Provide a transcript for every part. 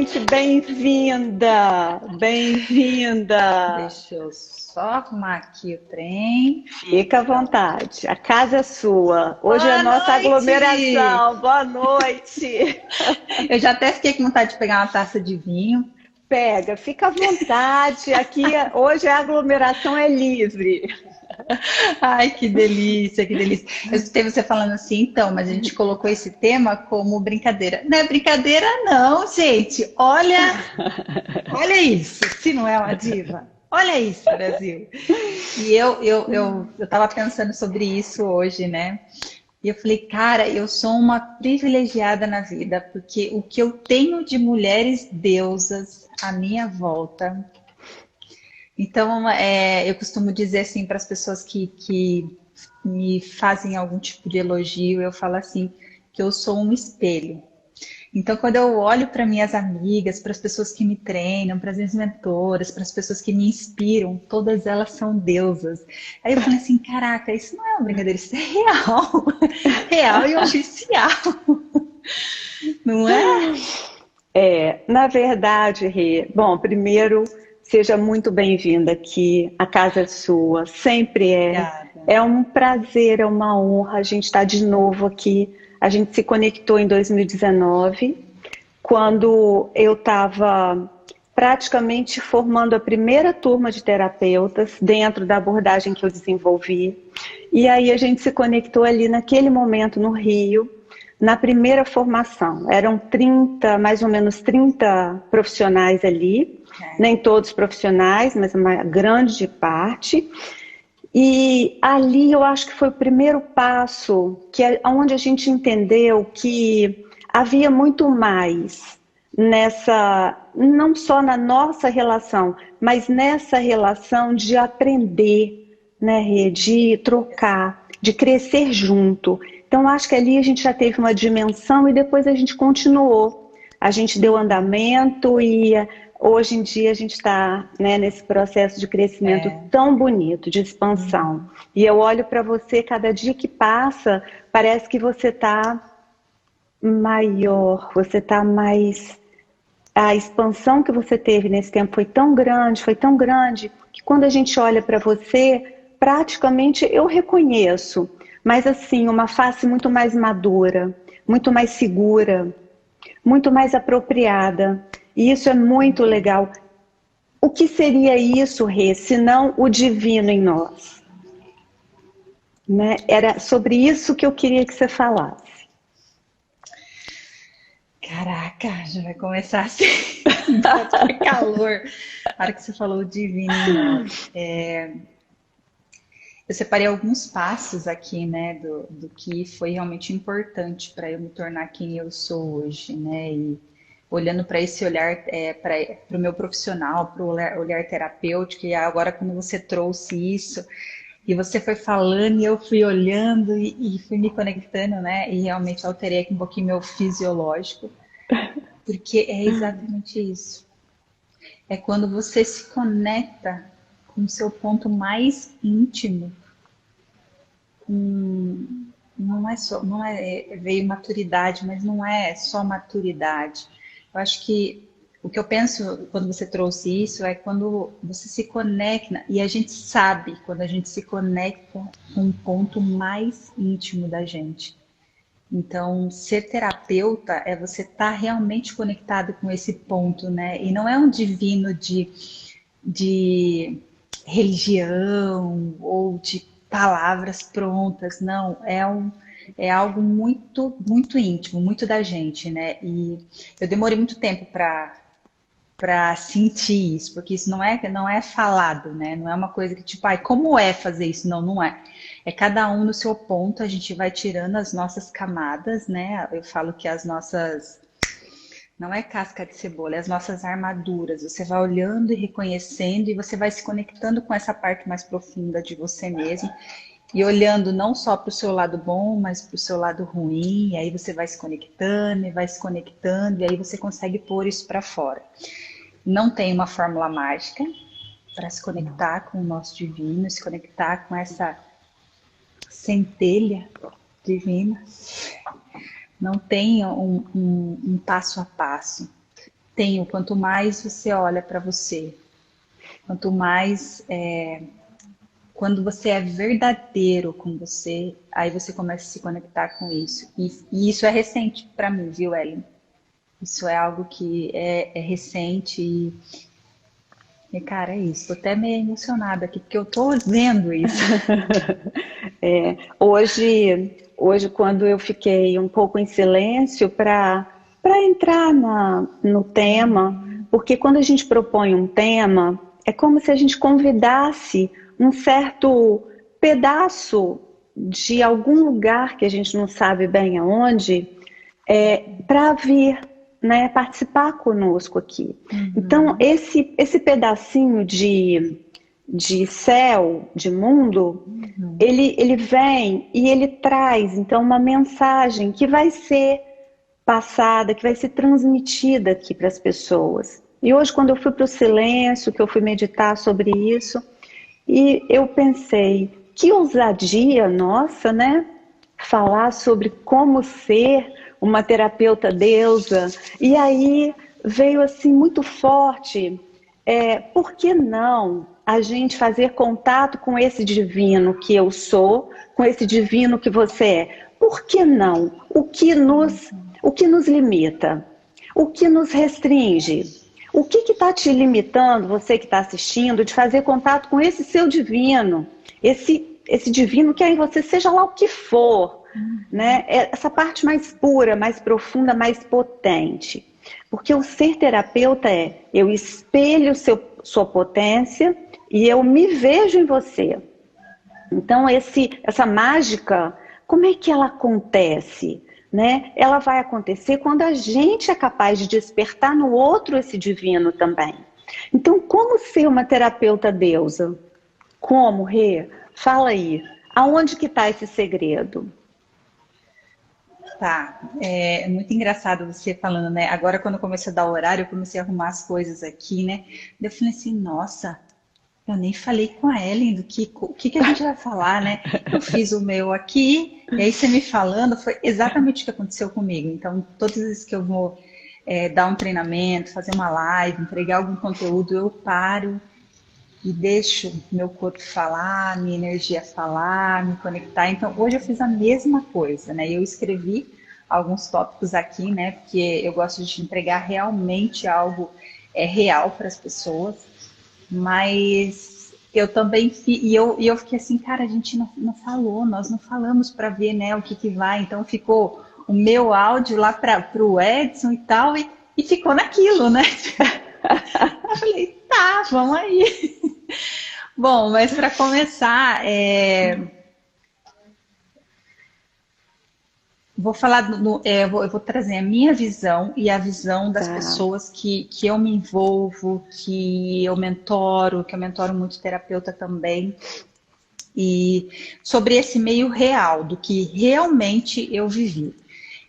noite, bem-vinda, bem-vinda. Deixa eu só arrumar aqui o trem. Fica à vontade, a casa é sua. Hoje é a Boa nossa noite! aglomeração. Boa noite. Eu já até fiquei com vontade de pegar uma taça de vinho. Pega, fica à vontade. Aqui hoje a aglomeração é livre. Ai, que delícia, que delícia. Eu escutei você falando assim, então, mas a gente colocou esse tema como brincadeira. Não é brincadeira, não, gente. Olha isso, se não é uma diva. Olha isso, Brasil. E eu tava pensando sobre isso hoje, né? E eu falei, cara, eu sou uma privilegiada na vida, porque o que eu tenho de mulheres deusas à minha volta. Então, eu costumo dizer assim para as pessoas que me fazem algum tipo de elogio, eu falo assim, que eu sou um espelho. Então, quando eu olho para minhas amigas, para as pessoas que me treinam, para as minhas mentoras, para as pessoas que me inspiram, todas elas são deusas. Aí eu falei assim, caraca, isso não é uma brincadeira, isso é real, real e oficial, não é? Na verdade, Rê, bom, primeiro, seja muito bem-vinda aqui, a casa é sua, sempre é. Obrigada. É um prazer, é uma honra a gente estar de novo aqui. A gente se conectou em 2019, quando eu estava praticamente formando a primeira turma de terapeutas dentro da abordagem que eu desenvolvi. E aí a gente se conectou ali naquele momento no Rio, na primeira formação. Eram 30, mais ou menos 30 profissionais ali, nem todos profissionais, mas uma grande parte. E ali eu acho que foi o primeiro passo, que é onde a gente entendeu que havia muito mais nessa, não só na nossa relação, mas nessa relação de aprender, né, Rê, de trocar, de crescer junto. Então acho que ali a gente já teve uma dimensão e depois a gente continuou. A gente deu andamento e hoje em dia a gente está, né, nesse processo de crescimento É, tão bonito, de expansão. E eu olho para você, cada dia que passa, parece que você está maior, você está mais. A expansão que você teve nesse tempo foi tão grande, que quando a gente olha para você, praticamente eu reconheço, mas assim, uma face muito mais madura, muito mais segura, muito mais apropriada. E isso é muito legal. O que seria isso, Rê, se não o divino em nós? Né? Era sobre isso que eu queria que você falasse. caraca, já vai começar assim, dá até calor. A hora que você falou o divino em nós. Eu separei alguns passos aqui, né, do que foi realmente importante para eu me tornar quem eu sou hoje, né, e olhando para esse olhar, para o meu profissional, para o olhar terapêutico, e agora quando você trouxe isso, e você foi falando, e eu fui olhando e fui me conectando, né, e realmente alterei aqui um pouquinho meu fisiológico, porque é exatamente isso. É quando você se conecta com o seu ponto mais íntimo. Não é só, não é, veio maturidade, mas não é só maturidade. Eu acho que o que eu penso quando você trouxe isso é quando você se conecta, e a gente sabe quando a gente se conecta com um ponto mais íntimo da gente. Então, ser terapeuta é você estar realmente conectado com esse ponto, né? E não é um divino de religião ou de palavras prontas, não, é algo muito, muito íntimo, muito da gente, né? E eu demorei muito tempo para sentir isso, porque isso não é falado, né? Não é uma coisa que tipo, ai, como é fazer isso? Não, não é. É cada um no seu ponto, a gente vai tirando as nossas camadas, né? Eu falo que as nossas não é casca de cebola, é as nossas armaduras. Você vai olhando e reconhecendo e você vai se conectando com essa parte mais profunda de você mesmo e olhando não só para o seu lado bom, mas para o seu lado ruim. E aí você vai se conectando e vai se conectando e aí você consegue pôr isso para fora. Não tem uma fórmula mágica para se conectar com o nosso divino, se conectar com essa centelha divina. Não tem um passo a passo. tenho, quanto mais você olha para você, quanto mais quando você é verdadeiro com você, aí você começa a se conectar com isso. E isso é recente para mim, viu, Ellen? Isso é algo que é recente e, cara, é isso. Tô até meio emocionada aqui, porque eu tô vendo isso. Hoje, quando eu fiquei um pouco em silêncio para entrar no tema, porque quando a gente propõe um tema, é como se a gente convidasse um certo pedaço de algum lugar que a gente não sabe bem aonde, para vir, né, participar conosco aqui. Então, esse pedacinho de céu, de mundo, ele vem e ele traz, então, uma mensagem que vai ser passada, que vai ser transmitida aqui para as pessoas. E hoje, quando eu fui para o silêncio, que eu fui meditar sobre isso, e eu pensei, que ousadia nossa, né? Falar sobre como ser uma terapeuta deusa. E aí veio assim muito forte, por que não a gente fazer contato com esse divino que eu sou, com esse divino que você é? Por que não? O que nos limita? O que nos restringe? O que está te limitando, você que está assistindo, de fazer contato com esse seu divino? Esse divino que é em você, seja lá o que for, né? Essa parte mais pura, mais profunda, mais potente. Porque o ser terapeuta eu espelho sua potência e eu me vejo em você. Então, essa mágica, como é que ela acontece? Né? Ela vai acontecer quando a gente é capaz de despertar no outro esse divino também. Então, como ser uma terapeuta deusa? Como, Rê? Fala aí. Aonde que está esse segredo? Tá, é muito engraçado você falando, né? Agora, quando eu comecei a dar horário, eu comecei a arrumar as coisas aqui, né? Eu falei assim, nossa, eu nem falei com a Ellen o que a gente vai falar, né? Eu fiz o meu aqui, e aí você me falando, foi exatamente o que aconteceu comigo. Então, todas as vezes que eu vou dar um treinamento, fazer uma live, entregar algum conteúdo, eu paro e deixo meu corpo falar, minha energia falar, me conectar. Então, hoje eu fiz a mesma coisa, né? Eu escrevi alguns tópicos aqui, né? Porque eu gosto de entregar realmente algo real para as pessoas. Mas eu também eu fiquei assim, cara, a gente não falou, nós não falamos para ver, né, o que vai. Então ficou o meu áudio lá para o Edson e tal, e ficou naquilo, né? Eu falei, tá, vamos aí. Bom, mas para começar, vou falar, eu vou trazer a minha visão e a visão das pessoas que eu me envolvo, que eu mentoro muito terapeuta também, e sobre esse meio real, do que realmente eu vivi.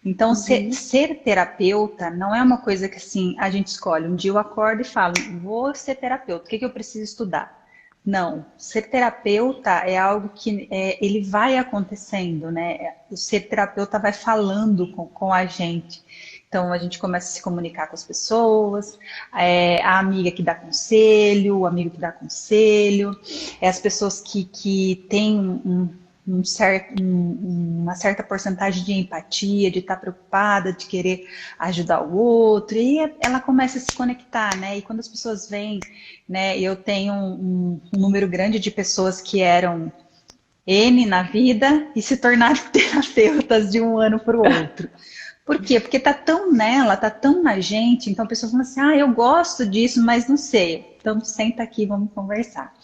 Então, ser terapeuta não é uma coisa que assim, a gente escolhe. Um dia eu acordo e falo, vou ser terapeuta, o que eu preciso estudar? Não, ser terapeuta é algo que ele vai acontecendo, né? O ser terapeuta vai falando com a gente. Então, a gente começa a se comunicar com as pessoas, a amiga que dá conselho, o amigo que dá conselho, as pessoas que têm uma certa porcentagem de empatia, de estar preocupada, de querer ajudar o outro, e ela começa a se conectar, né? E quando as pessoas vêm, né? Eu tenho um número grande de pessoas que eram N na vida e se tornaram terapeutas de um ano para o outro. Por quê? Porque tá tão nela, tá tão na gente, então a pessoa fala assim, eu gosto disso, mas não sei. Então senta aqui, vamos conversar.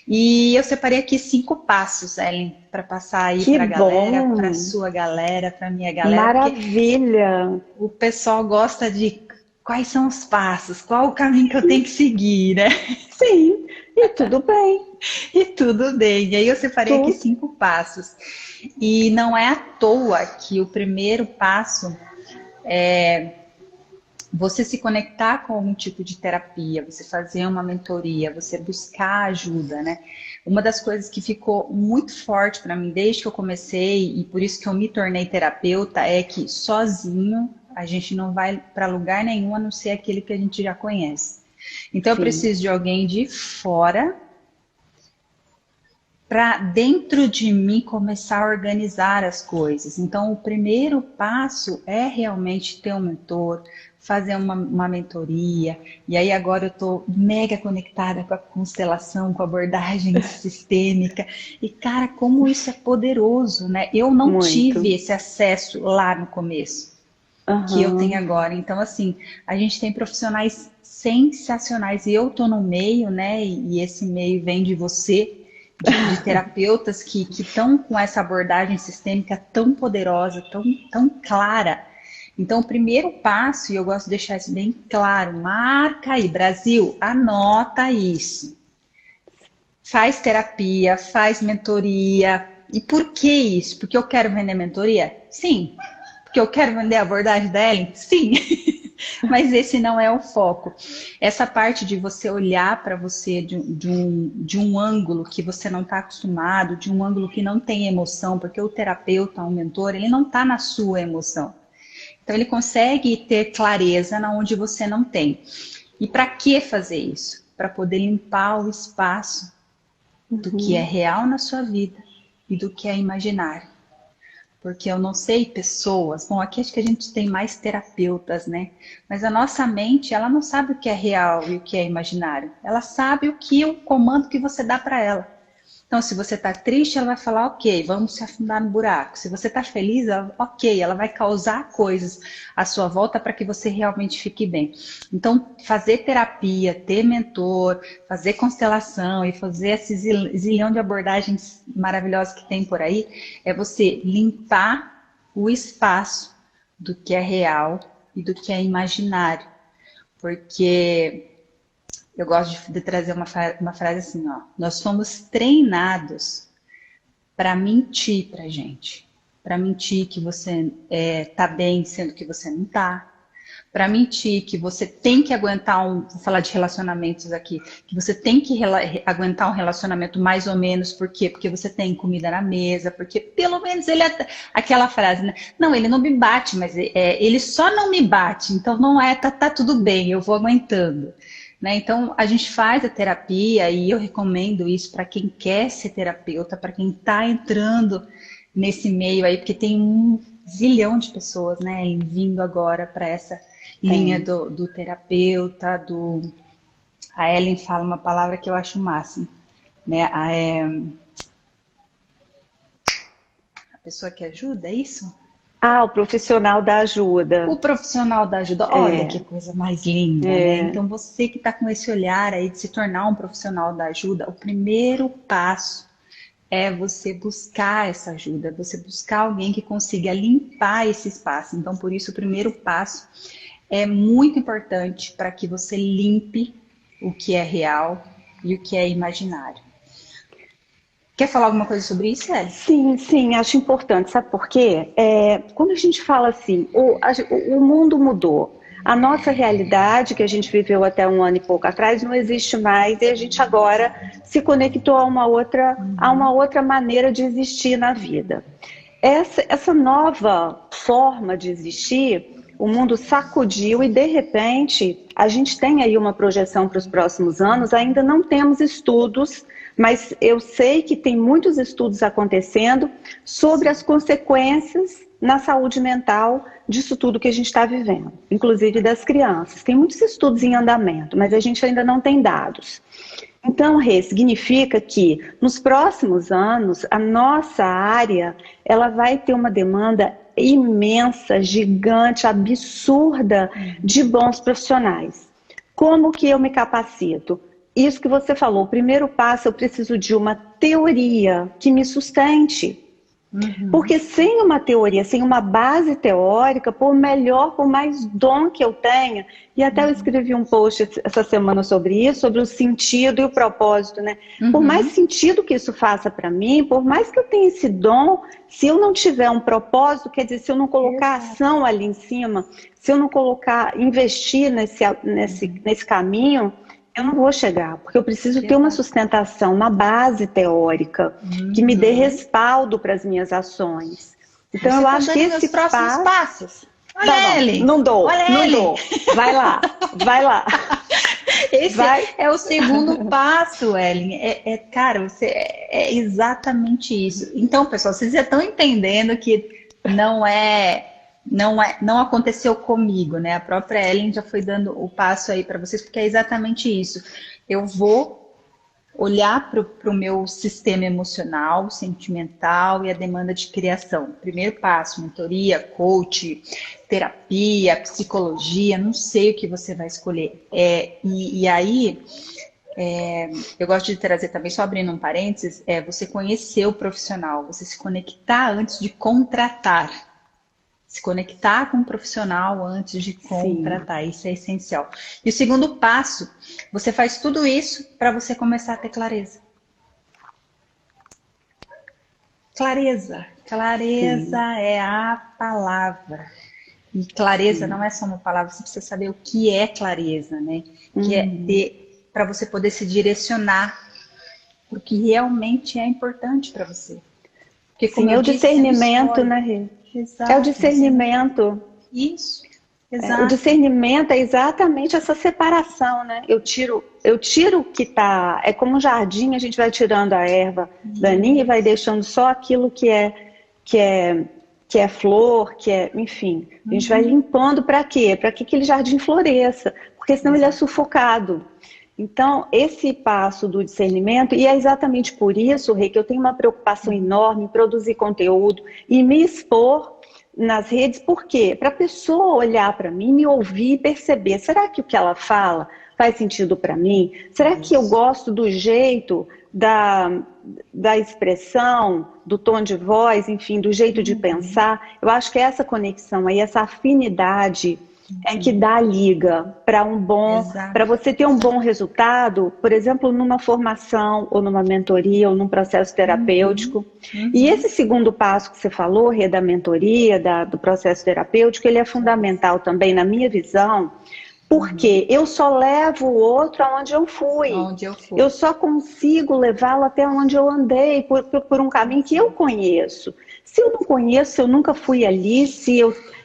E eu separei aqui 5 passos, Ellen, para passar aí para a galera, para sua galera, para minha galera. Maravilha! O pessoal gosta de quais são os passos, qual o caminho que eu tenho que seguir, né? Sim, e tudo bem. E tudo bem. E aí eu separei aqui 5 passos. E não é à toa que o primeiro passo é você se conectar com algum tipo de terapia, você fazer uma mentoria, você buscar ajuda, né? Uma das coisas que ficou muito forte para mim desde que eu comecei, e por isso que eu me tornei terapeuta, é que sozinho a gente não vai para lugar nenhum a não ser aquele que a gente já conhece. Então, eu Sim. preciso de alguém de fora para dentro de mim começar a organizar as coisas. Então, o primeiro passo é realmente ter um mentor, fazer uma mentoria. E aí agora eu estou mega conectada com a constelação, com a abordagem sistêmica. E, cara, como isso é poderoso, né? Eu não Muito. tive esse acesso lá no começo, que eu tenho agora. Então, assim, a gente tem profissionais sensacionais. E eu estou no meio, né? E esse meio vem de você, de terapeutas que estão com essa abordagem sistêmica tão poderosa, tão clara. Então, o primeiro passo, e eu gosto de deixar isso bem claro, marca aí, Brasil, anota isso. Faz terapia, faz mentoria. E por que isso? Porque eu quero vender mentoria? Sim. Porque eu quero vender a abordagem da Ellen? Sim. Mas esse não é o foco. Essa parte de você olhar para você de um ângulo que você não está acostumado, de um ângulo que não tem emoção, porque o terapeuta, o mentor, ele não está na sua emoção. Então, ele consegue ter clareza na onde você não tem. E para que fazer isso? Para poder limpar o espaço do que é real na sua vida e do que é imaginário. Porque eu não sei pessoas, bom, aqui acho que a gente tem mais terapeutas, né? Mas a nossa mente, ela não sabe o que é real e o que é imaginário. Ela sabe o comando que você dá para ela. Então, se você está triste, ela vai falar, ok, vamos se afundar no buraco. Se você está feliz, ok, ela vai causar coisas à sua volta para que você realmente fique bem. Então, fazer terapia, ter mentor, fazer constelação e fazer esse zilhão de abordagens maravilhosas que tem por aí, é você limpar o espaço do que é real e do que é imaginário. Porque eu gosto de trazer uma frase assim, ó. Nós fomos treinados para mentir pra gente. Para mentir que você tá bem, sendo que você não tá. Para mentir que você tem que aguentar vou falar de relacionamentos aqui, que você tem que aguentar um relacionamento mais ou menos, por quê? Porque você tem comida na mesa, porque pelo menos ele aquela frase, né? Não, ele não me bate, mas ele só não me bate, então não tá tudo bem, eu vou aguentando. Né? Então, a gente faz a terapia e eu recomendo isso para quem quer ser terapeuta, para quem está entrando nesse meio aí, porque tem um zilhão de pessoas, né, vindo agora para essa linha do terapeuta, A Ellen fala uma palavra que eu acho o máximo, né? A pessoa que ajuda, é isso? O profissional da ajuda. O profissional da ajuda, olha que coisa mais linda, né? Então você que está com esse olhar aí de se tornar um profissional da ajuda, o primeiro passo é você buscar essa ajuda, você buscar alguém que consiga limpar esse espaço. Então, por isso, o primeiro passo é muito importante para que você limpe o que é real e o que é imaginário. Quer falar alguma coisa sobre isso, Ellen? Sim, acho importante. Sabe por quê? Quando a gente fala assim, o mundo mudou. A nossa realidade, que a gente viveu até um ano e pouco atrás, não existe mais. E a gente agora se conectou a uma outra maneira de existir na vida. Essa nova forma de existir, o mundo sacudiu e, de repente, a gente tem aí uma projeção para os próximos anos. Ainda não temos estudos, mas eu sei que tem muitos estudos acontecendo sobre as consequências na saúde mental disso tudo que a gente está vivendo, inclusive das crianças. Tem muitos estudos em andamento, mas a gente ainda não tem dados. Então, Rê, significa que nos próximos anos, a nossa área ela vai ter uma demanda imensa, gigante, absurda de bons profissionais. Como que eu me capacito? Isso que você falou, o primeiro passo, eu preciso de uma teoria que me sustente. Porque sem uma teoria, sem uma base teórica, por mais dom que eu tenha, e até eu escrevi um post essa semana sobre isso, sobre o sentido e o propósito, né? Por mais sentido que isso faça para mim, por mais que eu tenha esse dom, se eu não tiver um propósito, quer dizer, se eu não colocar ação ali em cima, se eu não investir nesse caminho, eu não vou chegar, porque eu preciso ter uma sustentação, uma base teórica que me dê respaldo para as minhas ações. Então, eu acho que esse próximos passos. Olha, Ellen. Não dou, Olha, não Ellen. dou. Vai lá, vai lá. Esse Vai. é o segundo passo, Ellen. Cara, é exatamente isso. Então, pessoal, vocês já estão entendendo que não aconteceu comigo, né? A própria Ellen já foi dando o passo aí para vocês, porque é exatamente isso. Eu vou olhar para o meu sistema emocional, sentimental e a demanda de criação. Primeiro passo, mentoria, coach, terapia, psicologia, não sei o que você vai escolher. E aí, eu gosto de trazer também, só abrindo um parênteses, você conhecer o profissional, você se conectar antes de contratar. Se conectar com um profissional antes de contratar, isso é essencial. E o segundo passo, você faz tudo isso para você começar a ter clareza. Clareza. Clareza é a palavra. E clareza não é só uma palavra, você precisa saber o que é clareza, né? Que é para você poder se direcionar para o que realmente é importante para você. Porque, como é o discernimento, né, Rê? Exato, é o discernimento. Isso, exato. O discernimento é exatamente essa separação, né? Eu tiro o que está... É como um jardim, a gente vai tirando a erva daninha e vai deixando só aquilo que é flor, enfim. A gente vai limpando para quê? Para que aquele jardim floresça, porque senão ele é sufocado. Então, esse passo do discernimento, e é exatamente por isso, Rê, que eu tenho uma preocupação enorme em produzir conteúdo e me expor nas redes, por quê? Para a pessoa olhar para mim, me ouvir e perceber, será que o que ela fala faz sentido para mim? Será que eu gosto do jeito, da expressão, do tom de voz, enfim, do jeito de pensar? Eu acho que essa conexão aí, essa afinidade é que dá a liga para você ter um bom resultado, por exemplo, numa formação, ou numa mentoria, ou num processo terapêutico. E esse segundo passo que você falou, Rê, da mentoria, do processo terapêutico, ele é fundamental também, na minha visão, porque eu só levo o outro aonde eu fui. Eu só consigo levá-lo até onde eu andei, por um caminho que eu conheço. Se eu não conheço, se eu nunca fui ali, se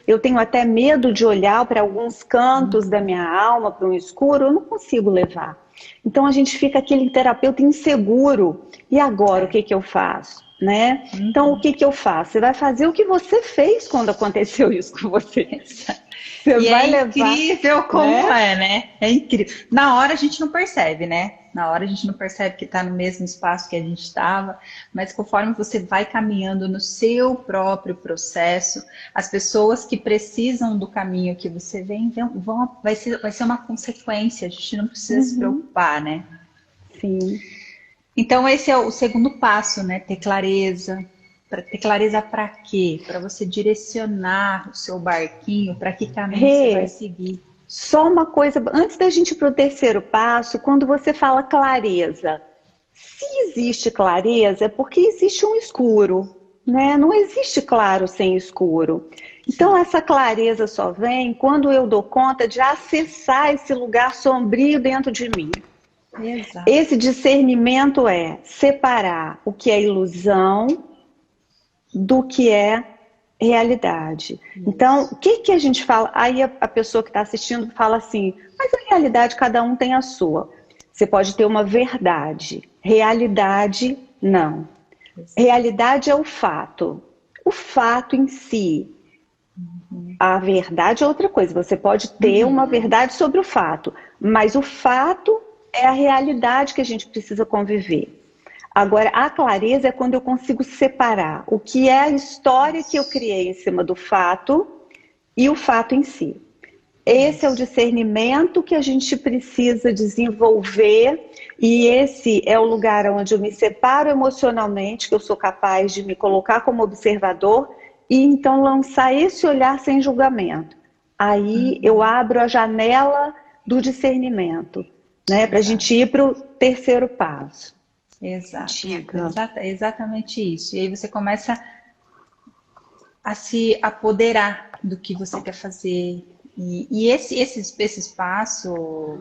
eu tenho até medo de olhar para alguns cantos da minha alma, para um escuro, eu não consigo levar. Então a gente fica aquele terapeuta inseguro. E agora, o que eu faço? Né? Então, o que eu faço? Você vai fazer o que você fez quando aconteceu isso com você. Você vai levar, incrível como né? É incrível. Na hora a gente não percebe, né? Na hora a gente não percebe que está no mesmo espaço que a gente estava, mas conforme você vai caminhando no seu próprio processo, as pessoas que precisam do caminho que você vem, vai ser uma consequência, a gente não precisa se preocupar, né? Sim. Então esse é o segundo passo, né? Ter clareza. Ter clareza para quê? Para você direcionar o seu barquinho, para que caminho você vai seguir. Só uma coisa, antes da gente ir para o terceiro passo, quando você fala clareza, se existe clareza é porque existe um escuro, né? Não existe claro sem escuro. Então essa clareza só vem quando eu dou conta de acessar esse lugar sombrio dentro de mim. Exato. Esse discernimento é separar o que é ilusão do que é realidade. Então, o que a gente fala? Aí a pessoa que está assistindo fala assim, mas a realidade cada um tem a sua. Você pode ter uma verdade. Realidade, não. Realidade é o fato. O fato em si. A verdade é outra coisa. Você pode ter uma verdade sobre o fato, mas o fato é a realidade que a gente precisa conviver. Agora, a clareza é quando eu consigo separar o que é a história que eu criei em cima do fato e o fato em si. Esse é o discernimento que a gente precisa desenvolver e esse é o lugar onde eu me separo emocionalmente, que eu sou capaz de me colocar como observador e então lançar esse olhar sem julgamento. Aí eu abro a janela do discernimento, né, para a gente ir para o terceiro passo. Exato. Exatamente isso. E aí você começa a se apoderar do que você quer fazer. E esse espaço,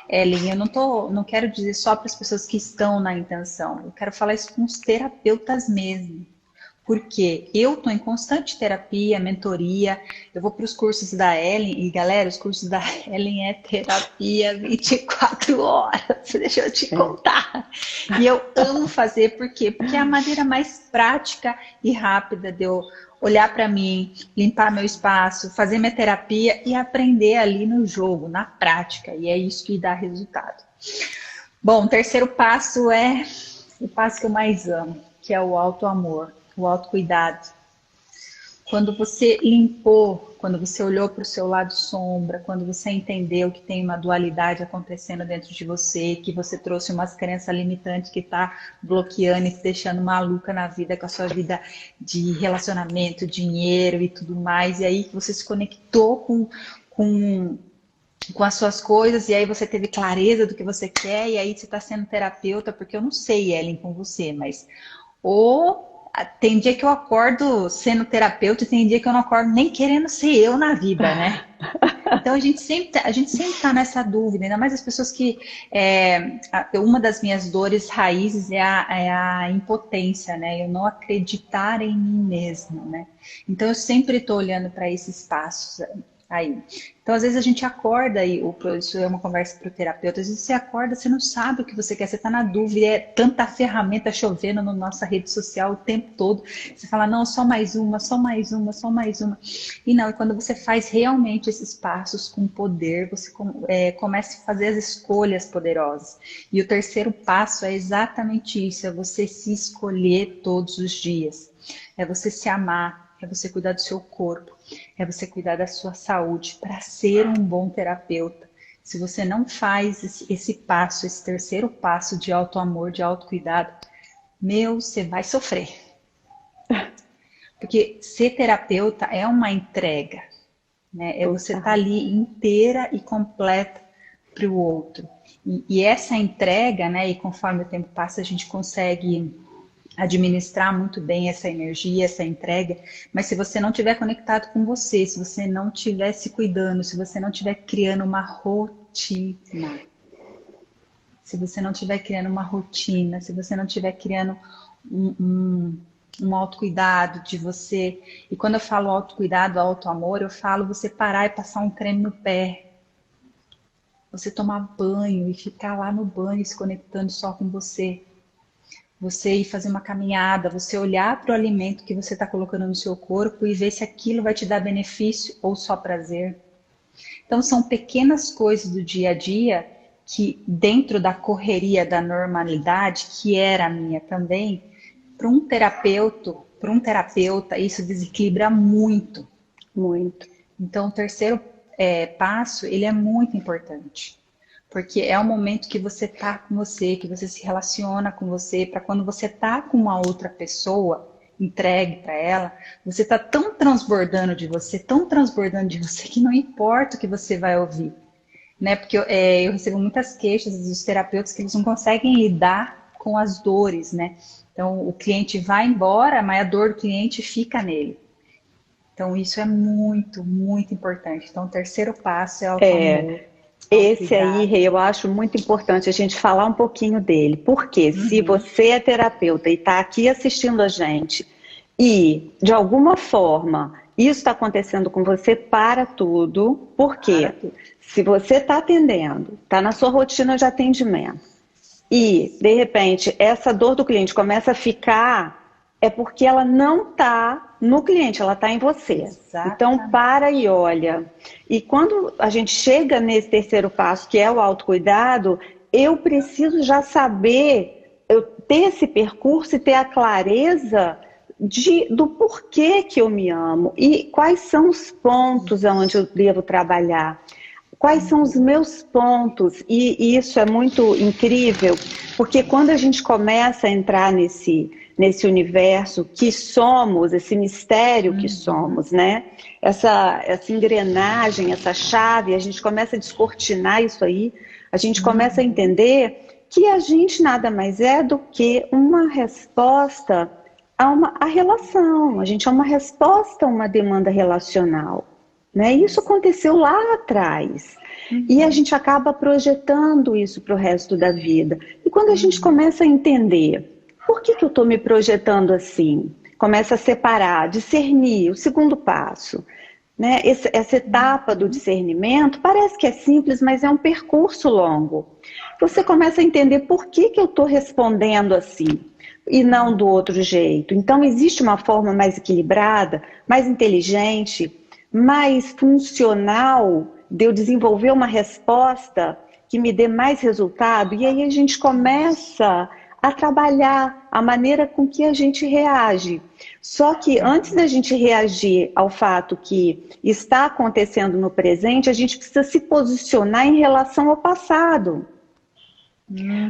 Ellen, eu não quero dizer só para as pessoas que estão na intenção. Eu quero falar isso com os terapeutas mesmo. Porque eu estou em constante terapia, mentoria, eu vou para os cursos da Ellen, e galera, os cursos da Ellen é terapia 24 horas, deixa eu te contar. E eu amo fazer, por quê? Porque é a maneira mais prática e rápida de eu olhar para mim, limpar meu espaço, fazer minha terapia e aprender ali no jogo, na prática, e é isso que dá resultado. Bom, o terceiro passo é o passo que eu mais amo, que é o auto-amor. O autocuidado. Quando você limpou, quando você olhou para o seu lado sombra, quando você entendeu que tem uma dualidade acontecendo dentro de você, que você trouxe umas crenças limitantes que está bloqueando e te deixando maluca na vida, com a sua vida de relacionamento, dinheiro e tudo mais, e aí você se conectou com as suas coisas, e aí você teve clareza do que você quer, e aí você está sendo terapeuta, porque eu não sei, Ellen, com você, mas tem dia que eu acordo sendo terapeuta e tem dia que eu não acordo nem querendo ser eu na vida, né? Então a gente sempre tá nessa dúvida, ainda mais as pessoas que... uma das minhas dores raízes é a impotência, né? Eu não acreditar em mim mesma, né? Então eu sempre estou olhando para esses passos aí. Então, às vezes a gente acorda, isso é uma conversa para o terapeuta, às vezes você acorda, você não sabe o que você quer, você está na dúvida, é tanta ferramenta chovendo na nossa rede social o tempo todo, você fala, não, só mais uma, só mais uma, só mais uma. E não, e quando você faz realmente esses passos com poder, você começa a fazer as escolhas poderosas. E o terceiro passo é exatamente isso, é você se escolher todos os dias, é você se amar, é você cuidar do seu corpo, é você cuidar da sua saúde para ser um bom terapeuta. Se você não faz esse passo, esse terceiro passo de autoamor, de autocuidado, você vai sofrer. Porque ser terapeuta é uma entrega, né? É você estar ali inteira e completa para o outro. E essa entrega, né? E conforme o tempo passa, a gente consegue administrar muito bem essa energia, essa entrega, mas se você não estiver conectado com você, se você não estiver se cuidando, se você não estiver criando uma rotina, se você não estiver criando uma rotina, se você não estiver criando um autocuidado de você, e quando eu falo autocuidado, autoamor, eu falo você parar e passar um creme no pé, você tomar banho e ficar lá no banho se conectando só com você. Você ir fazer uma caminhada, você olhar para o alimento que você está colocando no seu corpo e ver se aquilo vai te dar benefício ou só prazer. Então são pequenas coisas do dia a dia que dentro da correria da normalidade, que era a minha também, para um terapeuta isso desequilibra muito. Muito. Então o terceiro passo, ele é muito importante. Porque é o momento que você tá com você, que você se relaciona com você, para quando você tá com uma outra pessoa, entregue para ela, você tá tão transbordando de você, que não importa o que você vai ouvir. Né? Porque eu recebo muitas queixas dos terapeutas que eles não conseguem lidar com as dores, né? Então o cliente vai embora, mas a dor do cliente fica nele. Então isso é muito, muito importante. Então o terceiro passo é o autoamor. Esse aí, Rê, eu acho muito importante a gente falar um pouquinho dele. Porque se você é terapeuta e está aqui assistindo a gente e, de alguma forma, isso está acontecendo com você, para tudo. Porque se você está atendendo, está na sua rotina de atendimento e, de repente, essa dor do cliente começa a ficar, é porque ela não está no cliente, ela está em você. Exatamente. Então, para e olha. E quando a gente chega nesse terceiro passo, que é o autocuidado, eu preciso já saber, eu ter esse percurso e ter a clareza do porquê que eu me amo e quais são os pontos onde eu devo trabalhar. Quais são os meus pontos? E isso é muito incrível, porque quando a gente começa a entrar nesse universo que somos, esse mistério que somos, né? Essa engrenagem, essa chave, a gente começa a descortinar isso aí, a gente começa a entender que a gente nada mais é do que uma resposta à relação, a gente é uma resposta a uma demanda relacional. Né? Isso aconteceu lá atrás. E a gente acaba projetando isso para o resto da vida. E quando a gente começa a entender, por que eu estou me projetando assim? começa a separar, discernir, o segundo passo. Né? Essa etapa do discernimento parece que é simples, mas é um percurso longo. Você começa a entender por que eu estou respondendo assim e não do outro jeito. Então existe uma forma mais equilibrada, mais inteligente, mais funcional de eu desenvolver uma resposta que me dê mais resultado. E aí a gente começa a trabalhar a maneira com que a gente reage. Só que antes da gente reagir ao fato que está acontecendo no presente, a gente precisa se posicionar em relação ao passado.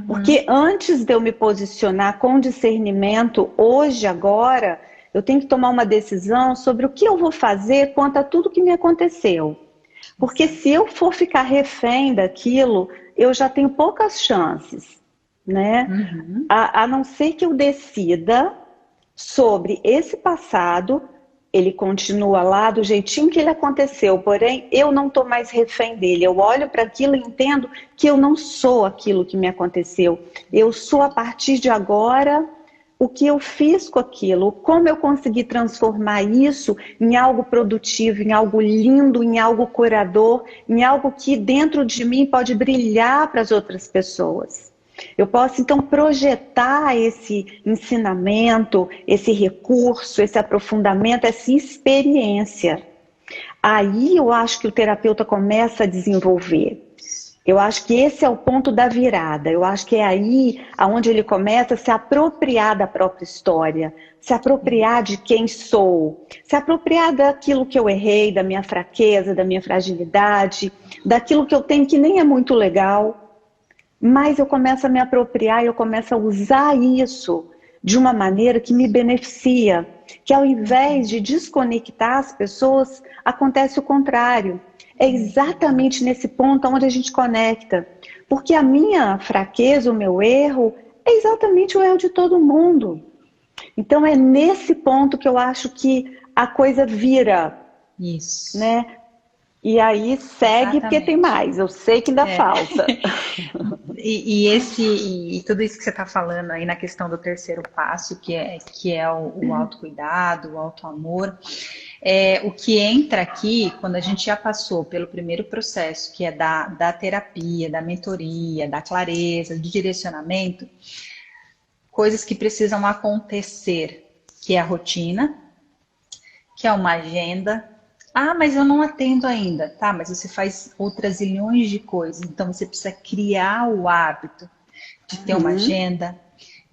Porque antes de eu me posicionar com discernimento, hoje, agora, eu tenho que tomar uma decisão sobre o que eu vou fazer quanto a tudo que me aconteceu. Porque se eu for ficar refém daquilo, eu já tenho poucas chances, né? A não ser que eu decida sobre esse passado, ele continua lá do jeitinho que ele aconteceu, porém eu não estou mais refém dele. Eu olho para aquilo e entendo que eu não sou aquilo que me aconteceu. Eu sou, a partir de agora, o que eu fiz com aquilo, como eu consegui transformar isso em algo produtivo, em algo lindo, em algo curador, em algo que dentro de mim pode brilhar para as outras pessoas. Eu posso, então, projetar esse ensinamento, esse recurso, esse aprofundamento, essa experiência. Aí eu acho que o terapeuta começa a desenvolver. Eu acho que esse é o ponto da virada. Eu acho que é aí onde ele começa a se apropriar da própria história, se apropriar de quem sou, se apropriar daquilo que eu errei, da minha fraqueza, da minha fragilidade, daquilo que eu tenho que nem é muito legal. Mas eu começo a me apropriar e eu começo a usar isso de uma maneira que me beneficia. Que ao invés de desconectar as pessoas, acontece o contrário. É exatamente nesse ponto onde a gente conecta. Porque a minha fraqueza, o meu erro, é exatamente o erro de todo mundo. Então é nesse ponto que eu acho que a coisa vira. Isso. Né? E aí segue, porque tem mais. Eu sei que ainda falta. E tudo isso que você está falando aí na questão do terceiro passo, que é o autocuidado, o autoamor, o que entra aqui, quando a gente já passou pelo primeiro processo, que é da terapia, da mentoria, da clareza, do direcionamento, coisas que precisam acontecer, que é a rotina, que é uma agenda. Ah, mas eu não atendo ainda. Tá, mas você faz outras zilhões de coisas. Então, você precisa criar o hábito de ter uma agenda,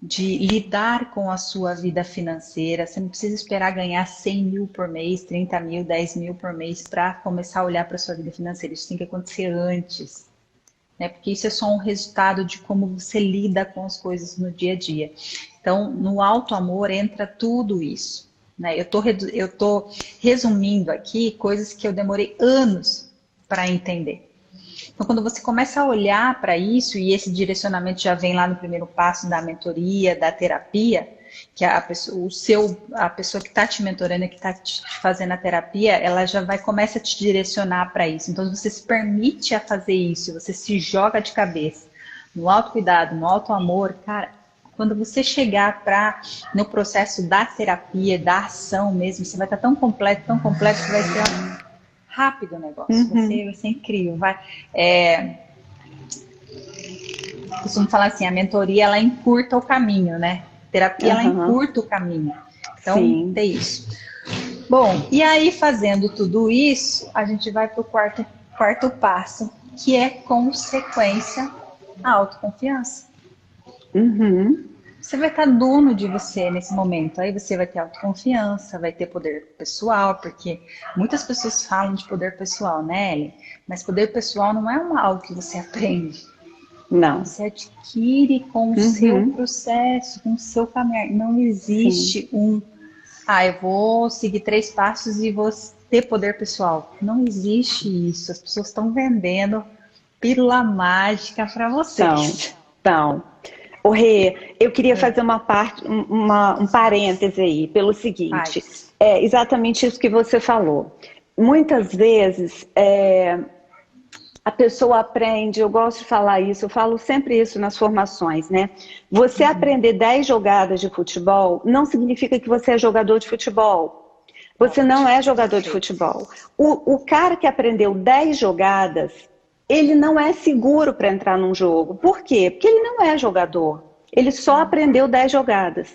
de lidar com a sua vida financeira. Você não precisa esperar ganhar 100 mil por mês, 30 mil, 10 mil por mês para começar a olhar para a sua vida financeira. Isso tem que acontecer antes. Né? Porque isso é só um resultado de como você lida com as coisas no dia a dia. Então, no autoamor entra tudo isso. Eu tô resumindo aqui coisas que eu demorei anos para entender. Então, quando você começa a olhar para isso, e esse direcionamento já vem lá no primeiro passo da mentoria, da terapia, que a pessoa que está te mentorando, que está te fazendo a terapia, ela já começa a te direcionar para isso. Então, você se permite a fazer isso, você se joga de cabeça no autocuidado, no autoamor, cara. Quando você chegar no processo da terapia, da ação mesmo, você vai estar tão completo, que vai ser rápido o negócio. Vai ser incrível. Costumo falar assim, a mentoria, ela encurta o caminho, né? A terapia, ela encurta o caminho. Então, tem isso. Bom, e aí fazendo tudo isso, a gente vai para o quarto passo, que é consequência, a autoconfiança. Você vai estar dono de você nesse momento. Aí você vai ter autoconfiança, vai ter poder pessoal, porque muitas pessoas falam de poder pessoal, né, Ellen? Mas poder pessoal não é algo que você aprende. Não. Você adquire com o seu processo, com o seu caminhar. Não existe eu vou seguir 3 passos e vou ter poder pessoal. Não existe isso. As pessoas estão vendendo pílula mágica para vocês. Então, Rê, eu queria fazer um parêntese aí, pelo seguinte, é exatamente isso que você falou. Muitas vezes a pessoa aprende, eu gosto de falar isso, eu falo sempre isso nas formações, né? Você aprender 10 jogadas de futebol não significa que você é jogador de futebol. Você não é jogador de futebol. O cara que aprendeu 10 jogadas, ele não é seguro para entrar num jogo. Por quê? Porque ele não é jogador. Ele só aprendeu 10 jogadas.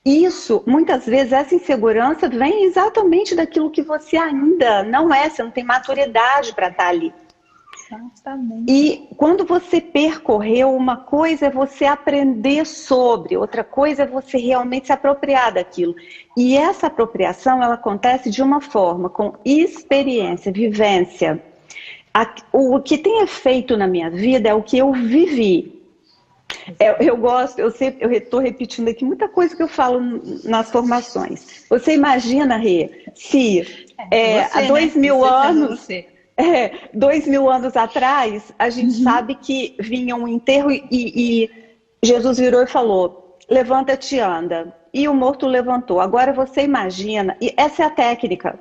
Isso, muitas vezes, essa insegurança vem exatamente daquilo que você ainda não é, você não tem maturidade para estar ali. Exatamente. E quando você percorreu, uma coisa é você aprender sobre, outra coisa é você realmente se apropriar daquilo. E essa apropriação, ela acontece de uma forma, com experiência, vivência. O que tem efeito na minha vida é o que eu vivi. Eu gosto, eu estou repetindo aqui muita coisa que eu falo nas formações. Você imagina, Rê, se há 2000 anos... 2000 anos atrás, a gente sabe que vinha um enterro e Jesus virou e falou, levanta-te e anda. E o morto levantou. Agora você imagina, e essa é a técnica,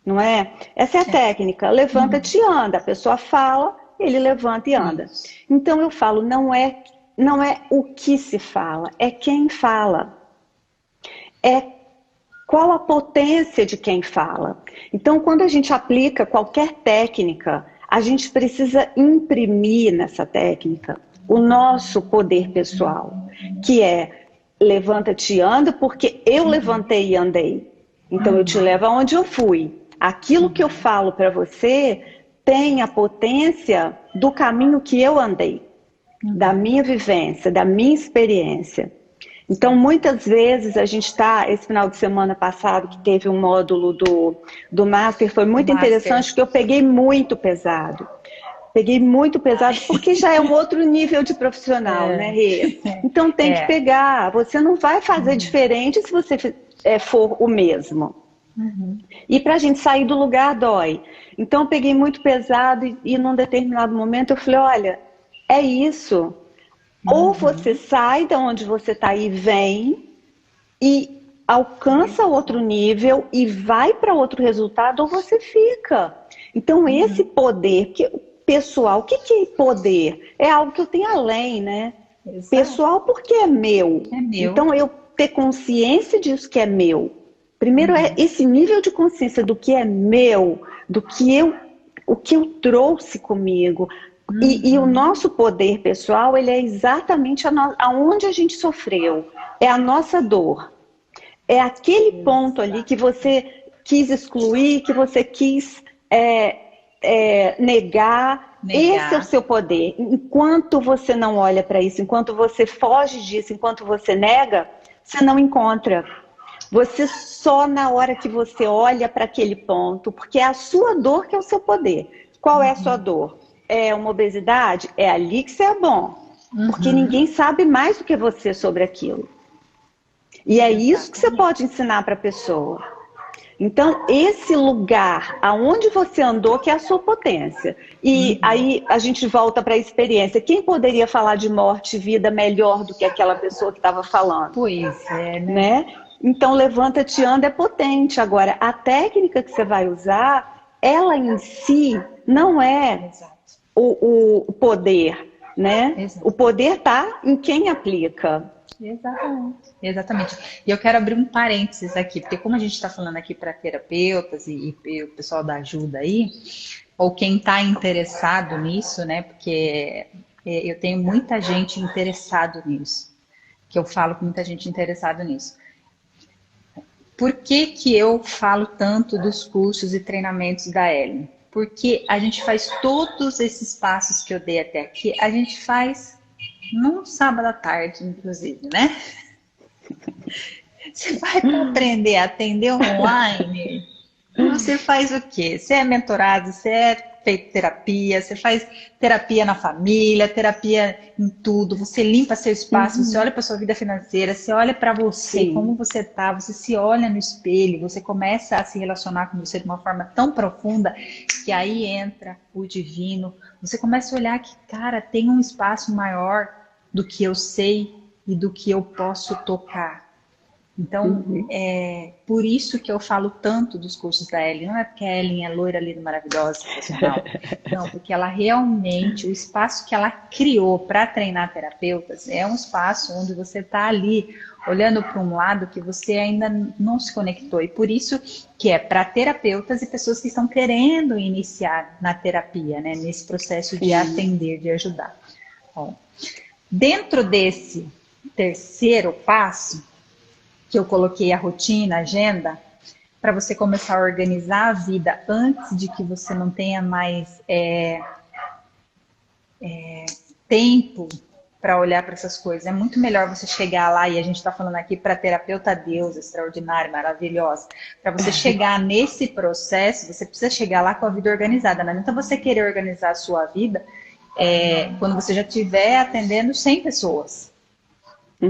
não é? Essa é a técnica, levanta-te e anda. A pessoa fala, ele levanta e anda. Então eu falo, não é o que se fala, é quem fala. É qual a potência de quem fala? Então, quando a gente aplica qualquer técnica, a gente precisa imprimir nessa técnica o nosso poder pessoal, que é levanta-te e anda, porque eu levantei e andei. Então, eu te levo aonde eu fui. Aquilo que eu falo para você tem a potência do caminho que eu andei, da minha vivência, da minha experiência. Então, muitas vezes, a gente está, esse final de semana passado, que teve um módulo do Master, foi muito interessante, porque eu peguei muito pesado. Peguei muito pesado, porque já é um outro nível de profissional, né, Rê? Então, tem que pegar. Você não vai fazer diferente se você for o mesmo. E para a gente sair do lugar, dói. Então, eu peguei muito pesado e num determinado momento, eu falei, olha, é isso. Ou você sai de onde você está e vem e alcança outro nível e vai para outro resultado, ou você fica. Então, esse poder pessoal, o que é poder? É algo que eu tenho além, né? Exato. Pessoal, porque é meu. É meu. Então, eu ter consciência disso que é meu. Primeiro é esse nível de consciência do que é meu, o que eu trouxe comigo. E o nosso poder pessoal, ele é exatamente aonde a gente sofreu. É a nossa dor. É aquele ponto ali que você quis excluir, que você quis negar. Esse é o seu poder. Enquanto você não olha para isso, enquanto você foge disso, enquanto você nega, você não encontra. Você só na hora que você olha para aquele ponto, porque é a sua dor que é o seu poder. Qual é a sua dor? É uma obesidade? É ali que você é bom. Porque ninguém sabe mais do que você sobre aquilo. E é isso que você pode ensinar para a pessoa. Então, esse lugar aonde você andou, que é a sua potência. E aí a gente volta para a experiência. Quem poderia falar de morte e vida melhor do que aquela pessoa que estava falando? Pois é, né? Então, levanta-te e anda é potente. Agora, a técnica que você vai usar, ela em si não é o poder, né? Exato. O poder está em quem aplica. Exatamente. E eu quero abrir um parênteses aqui, porque como a gente está falando aqui para terapeutas e o pessoal da ajuda aí, ou quem está interessado nisso, né? Porque eu tenho muita gente interessado nisso, que eu falo com muita gente interessada nisso. Por que eu falo tanto dos cursos e treinamentos da Ellen? Porque a gente faz todos esses passos que eu dei até aqui, a gente faz num sábado à tarde, inclusive, né? Você vai para aprender a atender online, você faz o quê? Você é mentorado, você é feito terapia, você faz terapia na família, terapia em tudo, você limpa seu espaço, você olha para sua vida financeira, você olha para você, como você tá, você se olha no espelho, você começa a se relacionar com você de uma forma tão profunda que aí entra o divino, você começa a olhar que, cara, tem um espaço maior do que eu sei e do que eu posso tocar. Então, é por isso que eu falo tanto dos cursos da Ellen. Não é porque a Ellen é loira, linda, maravilhosa, profissional. Não, porque ela realmente, o espaço que ela criou para treinar terapeutas é um espaço onde você está ali olhando para um lado que você ainda não se conectou. E por isso que é para terapeutas e pessoas que estão querendo iniciar na terapia, né? Nesse processo de atender, de ajudar. Bom, dentro desse terceiro passo, que eu coloquei a rotina, a agenda, para você começar a organizar a vida antes de que você não tenha mais tempo para olhar para essas coisas. É muito melhor você chegar lá, e a gente está falando aqui para terapeuta deusa, extraordinária, maravilhosa. Para você chegar nesse processo, você precisa chegar lá com a vida organizada. Não adianta você querer organizar a sua vida quando você já estiver atendendo 100 pessoas.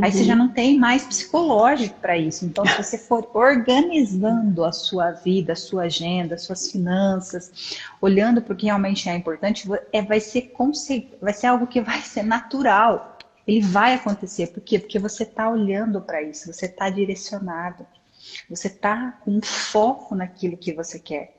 Aí você já não tem mais psicológico para isso. Então, se você for organizando a sua vida, a sua agenda, as suas finanças, olhando para o que realmente é importante, vai ser algo que vai ser natural. Ele vai acontecer. Por quê? Porque você está olhando para isso, você está direcionado. Você está com foco naquilo que você quer.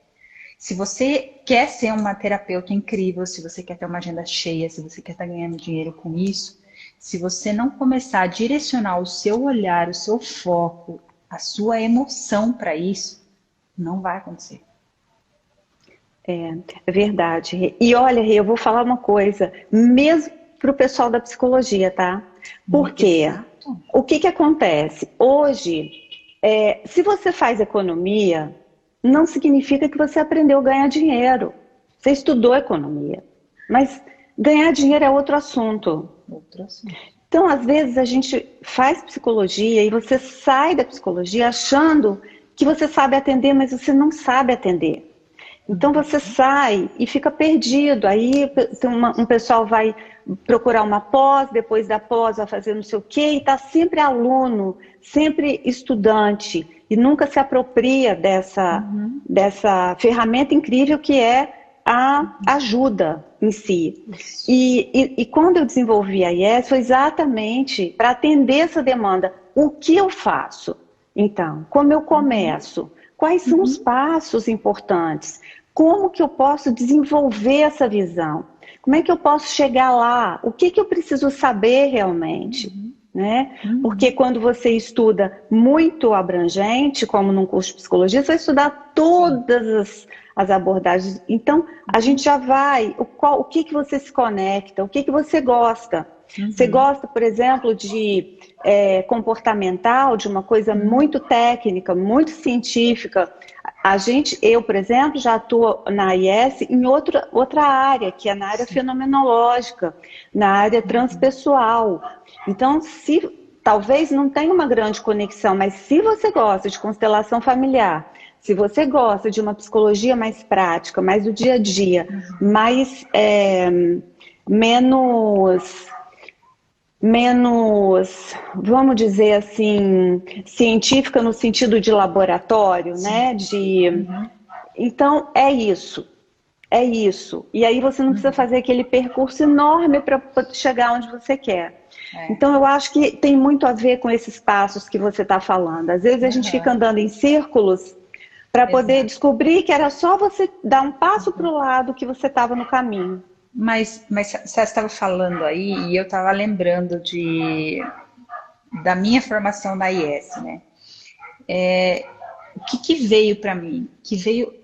Se você quer ser uma terapeuta incrível, se você quer ter uma agenda cheia, se você quer estar ganhando dinheiro com isso, se você não começar a direcionar o seu olhar, o seu foco, a sua emoção para isso, não vai acontecer. É verdade. E olha, eu vou falar uma coisa, mesmo para o pessoal da psicologia, tá? Porque o que acontece? Hoje, se você faz economia, não significa que você aprendeu a ganhar dinheiro. Você estudou economia. Mas ganhar dinheiro é outro assunto. Então, às vezes, a gente faz psicologia e você sai da psicologia achando que você sabe atender, mas você não sabe atender. Então, você sai e fica perdido. Aí, um pessoal vai procurar uma pós, depois da pós vai fazer não sei o quê, e está sempre aluno, sempre estudante, e nunca se apropria dessa ferramenta incrível que é a ajuda em si. E quando eu desenvolvi a IES, foi exatamente para atender essa demanda. O que eu faço? Então, como eu começo? Quais são os passos importantes? Como que eu posso desenvolver essa visão? Como é que eu posso chegar lá? O que eu preciso saber realmente? Né? Porque quando você estuda muito abrangente, como num curso de psicologia, você vai estudar todas as abordagens. Então, a gente já vai, o que você se conecta, o que você gosta. Você gosta, por exemplo, de comportamental, de uma coisa muito técnica, muito científica. Eu, por exemplo, já atuo na IES em outra área, que é na área fenomenológica, na área transpessoal. Então, talvez não tenha uma grande conexão, mas se você gosta de constelação familiar, se você gosta de uma psicologia mais prática, mais do dia a dia, mais menos, vamos dizer assim, científica no sentido de laboratório, né? Então, é isso. E aí você não precisa fazer aquele percurso enorme para chegar onde você quer. Então, eu acho que tem muito a ver com esses passos que você está falando. Às vezes a gente fica andando em círculos para poder descobrir que era só você dar um passo para o lado que você estava no caminho. Mas você estava falando aí e eu estava lembrando da minha formação na IES, né? O que veio para mim?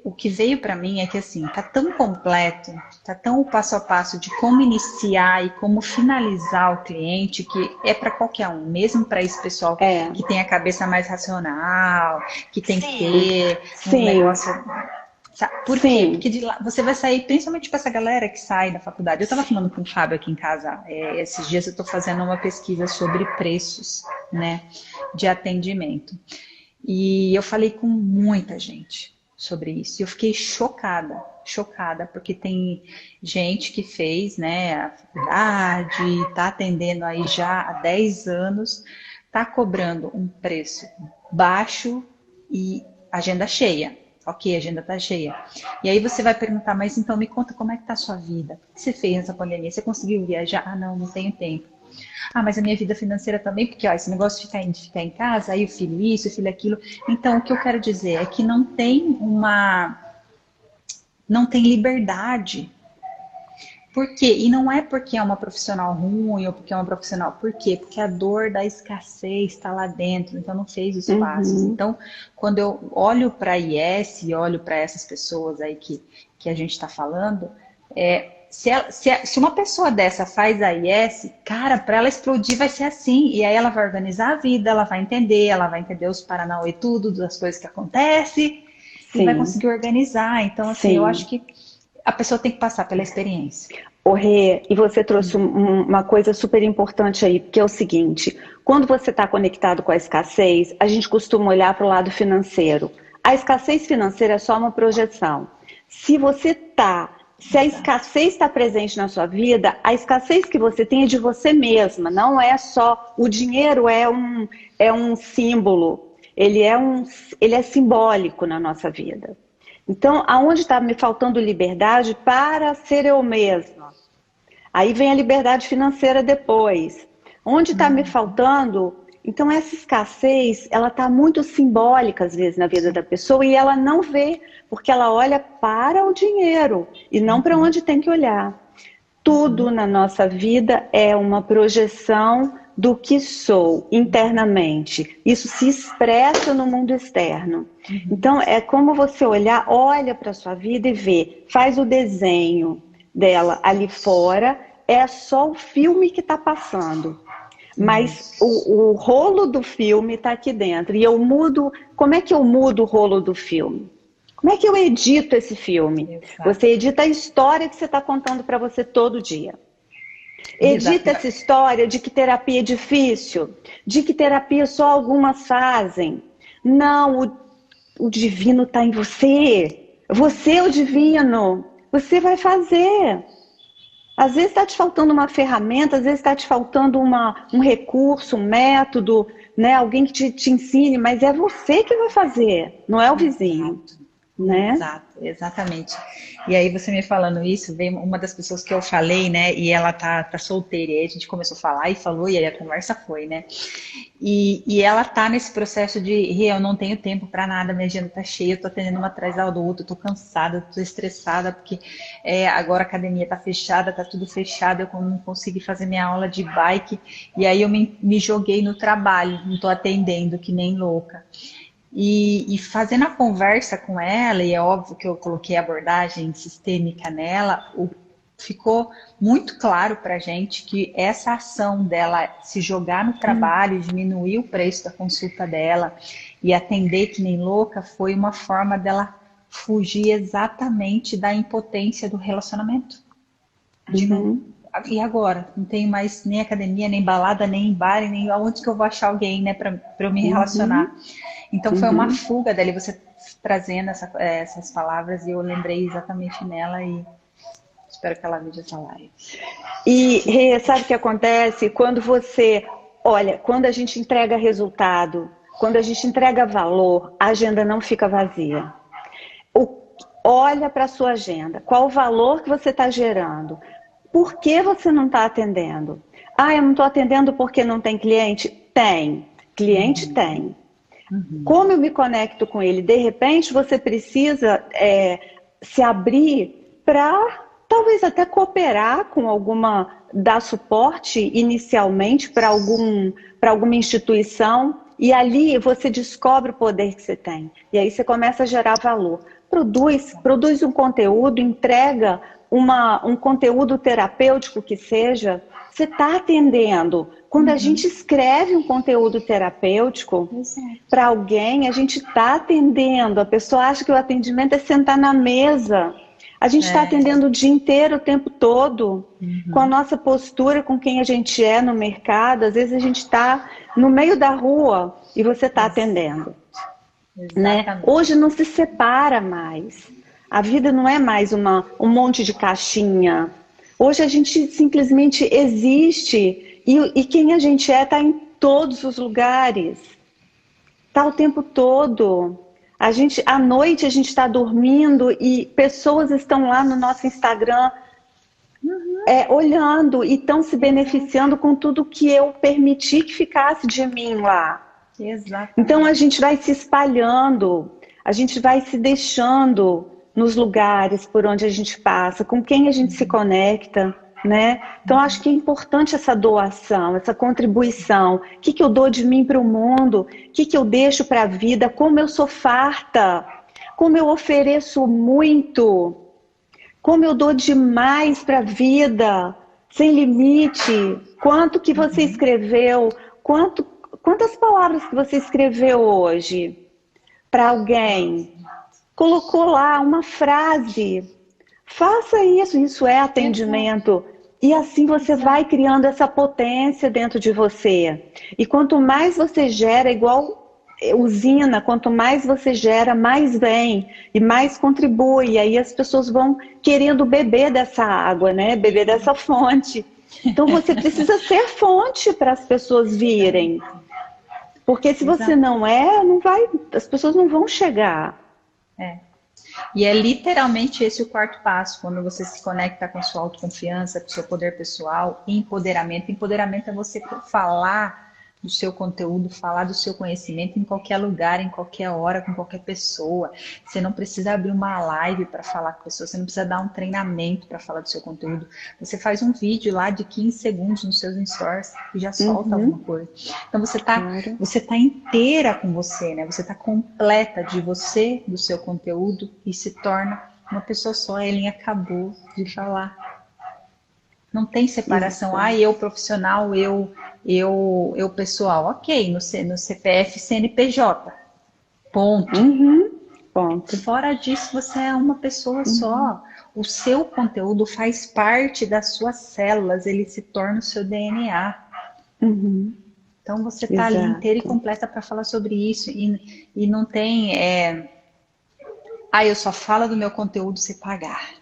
O que veio para mim é que assim, tá tão completo, tá tão o passo a passo de como iniciar e como finalizar o cliente, que é para qualquer um, mesmo para esse pessoal que tem a cabeça mais racional, que tem que ter um negócio. Por quê? Porque de lá, você vai sair, principalmente para essa galera que sai da faculdade. Eu estava falando com o Fábio aqui em casa, esses dias eu estou fazendo uma pesquisa sobre preços, né, de atendimento. E eu falei com muita gente sobre isso. E eu fiquei chocada, porque tem gente que fez, né, a faculdade, está atendendo aí já há 10 anos, está cobrando um preço baixo e agenda cheia. Ok, a agenda está cheia. E aí você vai perguntar, mas então me conta como é que está a sua vida? O que você fez nessa pandemia? Você conseguiu viajar? Ah, não tenho tempo. Ah, mas a minha vida financeira também, porque ó, esse negócio de ficar em casa, aí o filho isso, o filho aquilo. Então, o que eu quero dizer é que não tem liberdade. Por quê? E não é porque é uma profissional ruim ou porque é uma profissional. Por quê? Porque a dor da escassez está lá dentro, então não fez os passos. Então, quando eu olho para a IS e olho para essas pessoas aí que a gente está falando, se uma pessoa dessa faz a IS, cara, para ela explodir vai ser assim. E aí ela vai organizar a vida, ela vai entender os paranauê tudo, das coisas que acontecem, e vai conseguir organizar. Então, assim, eu acho que a pessoa tem que passar pela experiência. Ô Rê, e você trouxe uma coisa super importante aí, que é o seguinte, quando você está conectado com a escassez, a gente costuma olhar para o lado financeiro. A escassez financeira é só uma projeção. Se a escassez está presente na sua vida, a escassez que você tem é de você mesma, não é só... O dinheiro é um símbolo, ele é simbólico na nossa vida. Então, aonde está me faltando liberdade para ser eu mesma? Aí vem a liberdade financeira depois. Onde está me faltando? Então, essa escassez, ela está muito simbólica, às vezes, na vida da pessoa e ela não vê, porque ela olha para o dinheiro e não para onde tem que olhar. Tudo na nossa vida é uma projeção do que sou internamente. Isso se expressa no mundo externo. Então, é como você olha para a sua vida e vê, faz o desenho dela ali fora, é só o filme que está passando. Mas o rolo do filme está aqui dentro. E eu mudo... Como é que eu mudo o rolo do filme? Como é que eu edito esse filme? Exato. Você edita a história que você está contando para você todo dia. Edita essa história de que terapia é difícil, de que terapia só algumas fazem. Não, o divino está em você. Você é o divino. Você vai fazer. Às vezes está te faltando uma ferramenta, às vezes está te faltando um recurso, um método, né? Alguém que te ensine, mas é você que vai fazer, não é o vizinho. Né? Exato, exatamente. E aí você me falando isso, veio uma das pessoas que eu falei, né? E ela tá solteira, e aí a gente começou a falar e falou, e aí a conversa foi, né? E ela tá nesse processo de, eu não tenho tempo para nada, minha agenda tá cheia, eu tô atendendo uma atrás da outra, eu tô cansada, eu tô estressada, porque agora a academia tá fechada, tá tudo fechado, eu não consegui fazer minha aula de bike, e aí eu me joguei no trabalho, não tô atendendo, que nem louca. E fazendo a conversa com ela, e é óbvio que eu coloquei a abordagem sistêmica nela, ficou muito claro pra gente que essa ação dela se jogar no trabalho, diminuir o preço da consulta dela e atender que nem louca, foi uma forma dela fugir exatamente da impotência do relacionamento. E agora? Não tenho mais nem academia, nem balada, nem bar, nem aonde que eu vou achar alguém, né, pra eu me relacionar. Então foi uma fuga dela, você trazendo essas palavras, e eu lembrei exatamente nela, e espero que ela veja essa live. E sabe o que acontece? Quando quando a gente entrega resultado, quando a gente entrega valor, a agenda não fica vazia. Olha para a sua agenda, qual o valor que você está gerando? Por que você não está atendendo? Eu não estou atendendo porque não tem cliente? Tem. Cliente tem. Como eu me conecto com ele? De repente, você precisa se abrir para talvez até cooperar com dar suporte inicialmente para alguma instituição, e ali você descobre o poder que você tem. E aí você começa a gerar valor. Produz um conteúdo, entrega um conteúdo terapêutico que seja, você está atendendo. Quando a gente escreve um conteúdo terapêutico para alguém, a gente está atendendo. A pessoa acha que o atendimento é sentar na mesa. A gente está atendendo o dia inteiro, o tempo todo, com a nossa postura, com quem a gente é no mercado. Às vezes a gente está no meio da rua e você está atendendo. Né? Hoje não se separa mais. A vida não é mais um monte de caixinha. Hoje a gente simplesmente existe e quem a gente está em todos os lugares. Está o tempo todo. À noite a gente está dormindo e pessoas estão lá no nosso Instagram olhando e estão se beneficiando com tudo que eu permiti que ficasse de mim lá. Exato. Então a gente vai se espalhando, a gente vai se deixando nos lugares por onde a gente passa, com quem a gente se conecta, né? Então acho que é importante essa doação, essa contribuição. O que eu dou de mim para o mundo? O que eu deixo para a vida? Como eu sou farta? Como eu ofereço muito? Como eu dou demais para a vida? Sem limite? Quanto que você escreveu? Quantas palavras que você escreveu hoje para alguém? Colocou lá uma frase. Faça isso, isso é atendimento. E assim você vai criando essa potência dentro de você. E quanto mais você gera, igual usina, quanto mais você gera, mais vem e mais contribui. E aí as pessoas vão querendo beber dessa água, né? Beber dessa fonte. Então você precisa ser fonte para as pessoas virem. Porque se você não vai, as pessoas não vão chegar. E é literalmente esse o quarto passo, quando você se conecta com a sua autoconfiança, com o seu poder pessoal, empoderamento. Empoderamento é você falar do seu conteúdo, falar do seu conhecimento em qualquer lugar, em qualquer hora, com qualquer pessoa. Você não precisa abrir uma live para falar com pessoas, você não precisa dar um treinamento para falar do seu conteúdo. Você faz um vídeo lá de 15 segundos nos seus stories e já solta alguma coisa. Então você tá inteira com você, né? Você tá completa de você, do seu conteúdo e se torna uma pessoa só. A Ellen acabou de falar. Não tem separação. Eu profissional, eu pessoal. Ok, no CPF, CNPJ. Ponto. Ponto. Fora disso, você é uma pessoa só. O seu conteúdo faz parte das suas células, ele se torna o seu DNA. Então você está ali inteira e completa para falar sobre isso. E não tem... eu só falo do meu conteúdo se pagar.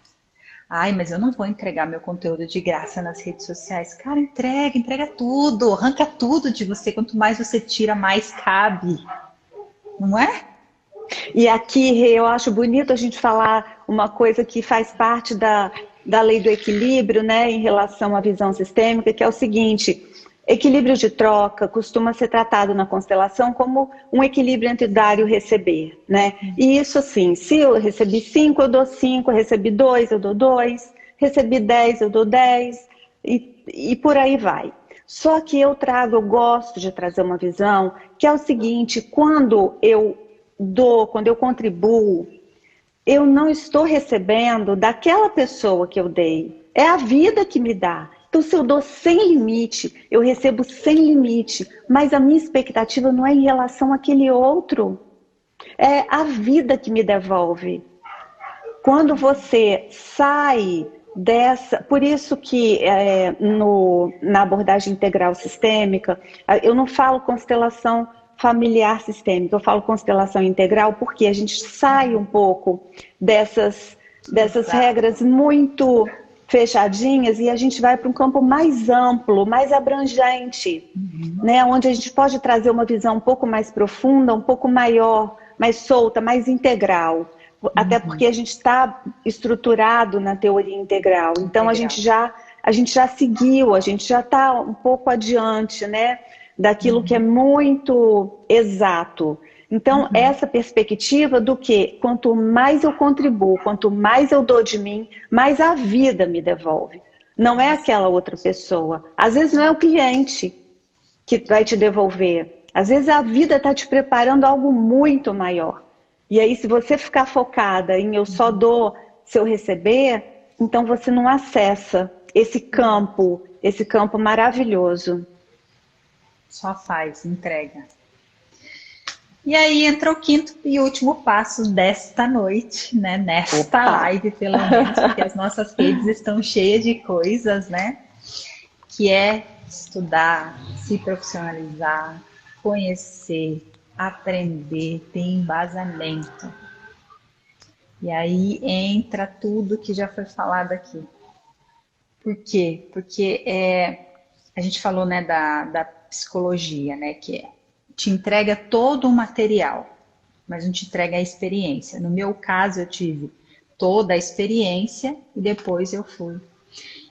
Mas eu não vou entregar meu conteúdo de graça nas redes sociais. Cara, entrega tudo, arranca tudo de você. Quanto mais você tira, mais cabe. Não é? E aqui, eu acho bonito a gente falar uma coisa que faz parte da lei do equilíbrio, né, em relação à visão sistêmica, que é o seguinte: equilíbrio de troca costuma ser tratado na constelação como um equilíbrio entre dar e o receber, né? E isso assim, se eu recebi 5, eu dou 5, recebi 2, eu dou 2, recebi 10, eu dou 10, e por aí vai. Só que eu gosto de trazer uma visão que é o seguinte: quando eu dou, quando eu contribuo, eu não estou recebendo daquela pessoa que eu dei, é a vida que me dá. Então, se eu dou sem limite, eu recebo sem limite, mas a minha expectativa não é em relação àquele outro. É a vida que me devolve. Quando você sai dessa... Por isso que na abordagem integral sistêmica, eu não falo constelação familiar sistêmica, eu falo constelação integral, porque a gente sai um pouco dessas regras muito fechadinhas e a gente vai para um campo mais amplo, mais abrangente, né? Onde a gente pode trazer uma visão um pouco mais profunda, um pouco maior, mais solta, mais integral. Até porque a gente está estruturado na teoria integral. Então a gente já seguiu, a gente já está um pouco adiante, né, daquilo que é muito exato. Então, essa perspectiva do que quanto mais eu contribuo, quanto mais eu dou de mim, mais a vida me devolve. Não é aquela outra pessoa. Às vezes não é o cliente que vai te devolver. Às vezes a vida está te preparando algo muito maior. E aí, se você ficar focada em eu só dou se eu receber, então você não acessa esse campo maravilhoso. Só faz, entrega. E aí entra o quinto e último passo desta noite, né? Nesta live, pelo menos, porque as nossas redes estão cheias de coisas, né? Que é estudar, se profissionalizar, conhecer, aprender, ter embasamento. E aí entra tudo que já foi falado aqui. Por quê? Porque a gente falou, né, da psicologia, né, que te entrega todo o material, mas não te entrega a experiência. No meu caso, eu tive toda a experiência e depois eu fui.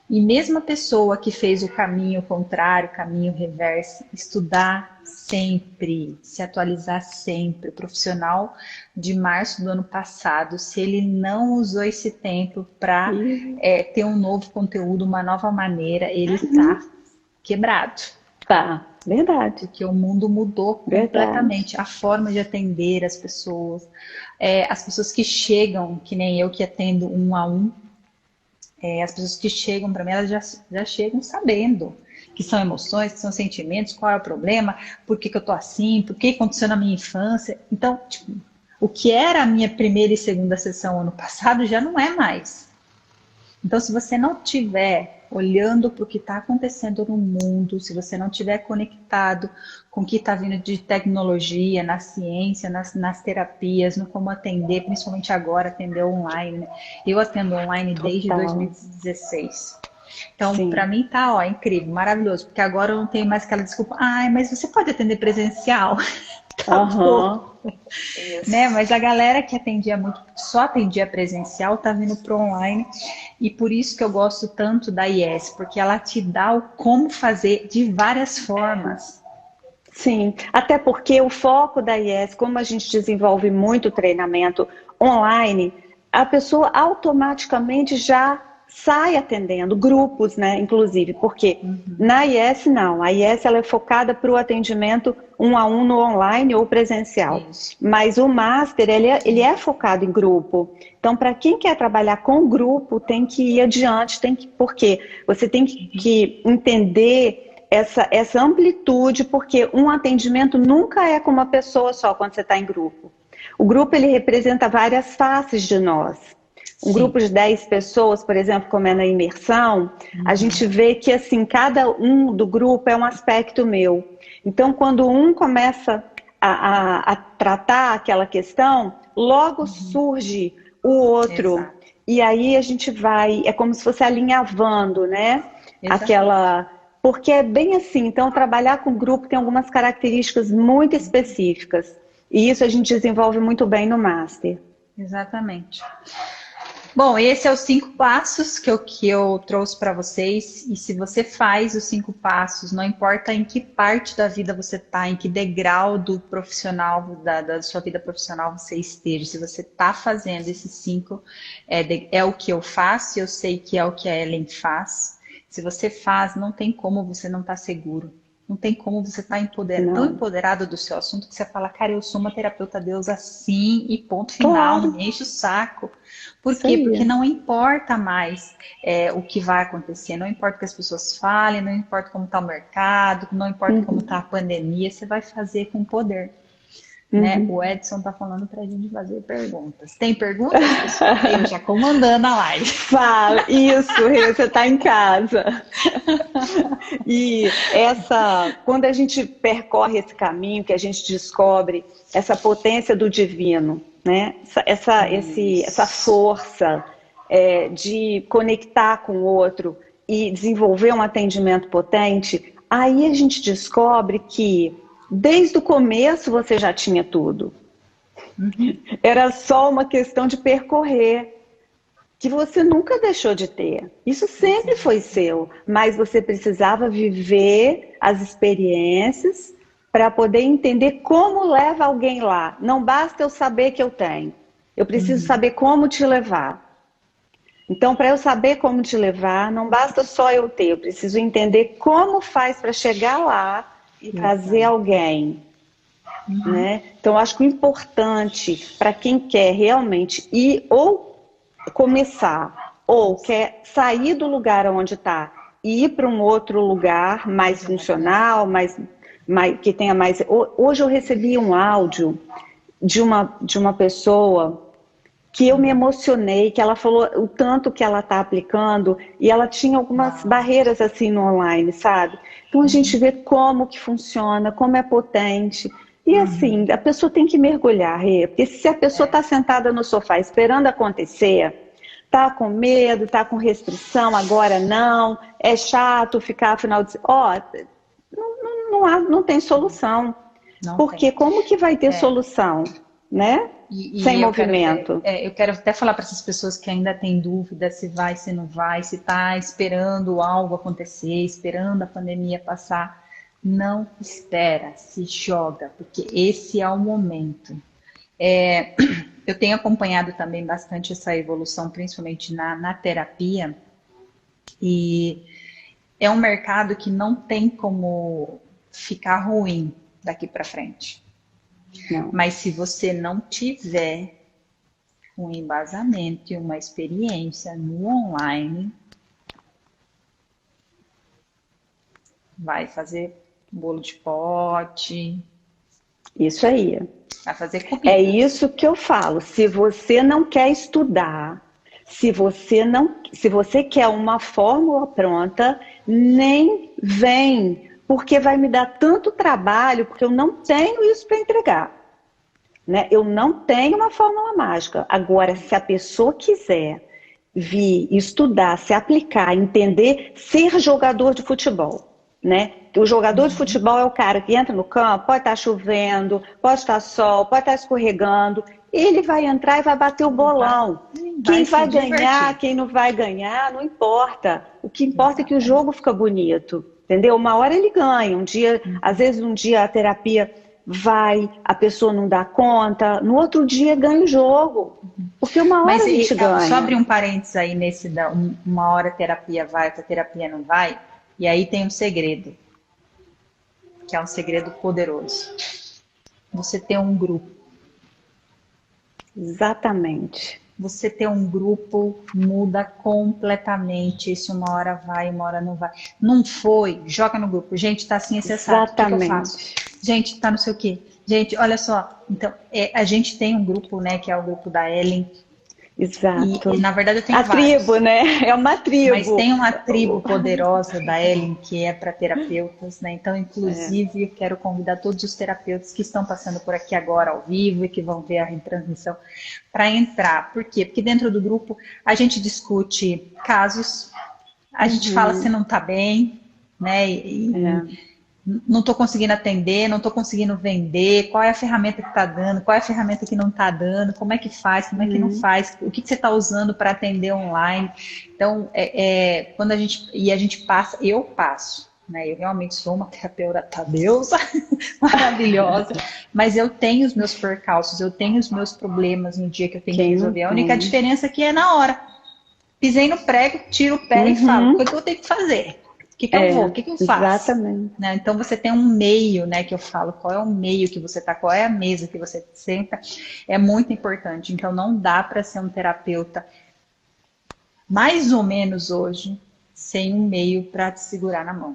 E mesmo a pessoa que fez o caminho contrário, o caminho reverso, estudar sempre, se atualizar sempre. O profissional de março do ano passado, se ele não usou esse tempo para ter um novo conteúdo, uma nova maneira, ele está quebrado. Tá, verdade. Porque o mundo mudou completamente. A forma de atender as pessoas que chegam, que nem eu que atendo 1 a 1, as pessoas que chegam para mim, elas já chegam sabendo que são emoções, que são sentimentos, qual é o problema, por que eu tô assim, por que aconteceu na minha infância. Então, tipo, o que era a minha primeira e segunda sessão ano passado já não é mais. Então, se você não tiver olhando para o que está acontecendo no mundo, se você não tiver conectado com o que está vindo de tecnologia, na ciência, nas terapias, no como atender, principalmente agora, atender online, né? Eu atendo online desde 2016. Então, para mim tá, incrível, maravilhoso, porque agora eu não tenho mais aquela desculpa, mas você pode atender presencial? Acabou. Né? Mas a galera que só atendia presencial tá vindo pro online, e por isso que eu gosto tanto da IES, porque ela te dá o como fazer de várias formas. Sim, até porque o foco da IES, como a gente desenvolve muito treinamento online, a pessoa automaticamente já sai atendendo grupos, né, inclusive, porque na IES não, a IES ela é focada para o atendimento 1 a 1 no online ou presencial, mas o Master ele é focado em grupo, então para quem quer trabalhar com grupo tem que ir adiante, porque você tem que entender essa amplitude, porque um atendimento nunca é com uma pessoa só quando você está em grupo. O grupo ele representa várias faces de nós. Um grupo de 10 pessoas, por exemplo, como é na imersão, a gente vê que assim, cada um do grupo é um aspecto meu. Então, quando um começa a tratar aquela questão, logo surge o outro. Exato. E aí a gente vai, é como se fosse alinhavando, né? Exato. Porque é bem assim, então trabalhar com grupo tem algumas características muito específicas. E isso a gente desenvolve muito bem no Master. Exatamente. Bom, esse é os 5 passos que eu trouxe para vocês. E se você faz os 5 passos, não importa em que parte da vida você está, em que degrau do profissional, da sua vida profissional você esteja, se você está fazendo esses 5, é o que eu faço, eu sei que é o que a Ellen faz. Se você faz, não tem como você não estar seguro. Não tem como você estar tão empoderado do seu assunto que você fala, cara, eu sou uma terapeuta Deus assim e ponto final, não me enche o saco. Por quê? Porque não importa mais o que vai acontecer, não importa o que as pessoas falem, não importa como está o mercado, não importa como está a pandemia, você vai fazer com poder. Né? O Edson está falando para a gente fazer perguntas. Tem perguntas? Eu já comandando a live. Fala, isso, você está em casa. E quando a gente percorre esse caminho, que a gente descobre essa potência do divino, né? Essa força de conectar com o outro e desenvolver um atendimento potente, aí a gente descobre que desde o começo você já tinha tudo. Era só uma questão de percorrer, que você nunca deixou de ter. Isso sempre foi seu, mas você precisava viver as experiências para poder entender como leva alguém lá. Não basta eu saber que eu tenho, eu preciso saber como te levar. Então, para eu saber como te levar, não basta só eu ter, eu preciso entender como faz para chegar lá e trazer alguém. Né? Então, acho que o importante para quem quer realmente ir ou começar, ou quer sair do lugar onde está e ir para um outro lugar mais funcional, que tenha mais... Hoje eu recebi um áudio de uma pessoa que eu me emocionei, que ela falou o tanto que ela está aplicando, e ela tinha algumas barreiras assim no online, sabe? Então a gente vê como que funciona, como é potente. E assim, a pessoa tem que mergulhar, porque se a pessoa está sentada no sofá esperando acontecer, está com medo, está com restrição, agora não, é chato ficar afinal de... não tem solução. Porque como que vai ter solução? né? Sem movimento. Eu quero até falar para essas pessoas que ainda têm dúvida se vai, se não vai, se está esperando algo acontecer, esperando a pandemia passar. Não espera, se joga, porque esse é o momento. Eu tenho acompanhado também bastante essa evolução, principalmente na terapia, e é um mercado que não tem como ficar ruim daqui para frente. Não. Mas se você não tiver um embasamento e uma experiência no online, vai fazer bolo de pote. Isso aí. Vai fazer comida. É isso que eu falo. Se você não quer estudar, se você quer uma fórmula pronta, nem vem, porque vai me dar tanto trabalho, porque eu não tenho isso para entregar. Né? Eu não tenho uma fórmula mágica. Agora, se a pessoa quiser vir estudar, se aplicar, entender, ser jogador de futebol, né? O jogador de futebol é o cara que entra no campo, pode estar chovendo, pode estar sol, pode estar escorregando, ele vai entrar e vai bater o bolão. Quem vai ganhar, quem não vai ganhar, não importa. O que importa é que o jogo fica bonito, entendeu? Uma hora ele ganha, um dia, às vezes um dia a terapia vai, a pessoa não dá conta, no outro dia ganha o jogo, porque uma hora a gente ganha. Só abrir um parênteses aí nesse, uma hora a terapia vai, outra terapia não vai, e aí tem um segredo, que é um segredo poderoso. Você ter um grupo. Exatamente. Você ter um grupo muda completamente. Isso uma hora vai, uma hora não vai. Não foi, joga no grupo. Gente, tá assim, você sabe o que eu faço. Gente, tá não sei o quê. Gente, olha só. Então, a gente tem um grupo, né, que é o grupo da Ellen. Exato. E na verdade eu tenho a vários. Tribo, né? É uma tribo. Mas tem uma tribo poderosa da Ellen que é para terapeutas, né? Então, inclusive, eu quero convidar todos os terapeutas que estão passando por aqui agora ao vivo e que vão ver a retransmissão para entrar. Por quê? Porque dentro do grupo a gente discute casos, a gente fala se não está bem, né? Não estou conseguindo atender, não estou conseguindo vender, qual é a ferramenta que está dando, qual é a ferramenta que não está dando, como é que faz, como é que não faz, o que você está usando para atender online. Então, quando a gente passa, eu passo, né? Eu realmente sou uma terapeuta deusa, maravilhosa, mas eu tenho os meus percalços, eu tenho os meus problemas no dia que eu tenho que resolver. A única diferença aqui é na hora. Pisei no prego, tiro o pé e falo, o que eu tenho que fazer? O que eu vou? O que eu faço? Exatamente. Né? Então você tem um meio, né, que eu falo, qual é o meio que você tá, qual é a mesa que você senta, é muito importante. Então não dá para ser um terapeuta mais ou menos hoje sem um meio para te segurar na mão.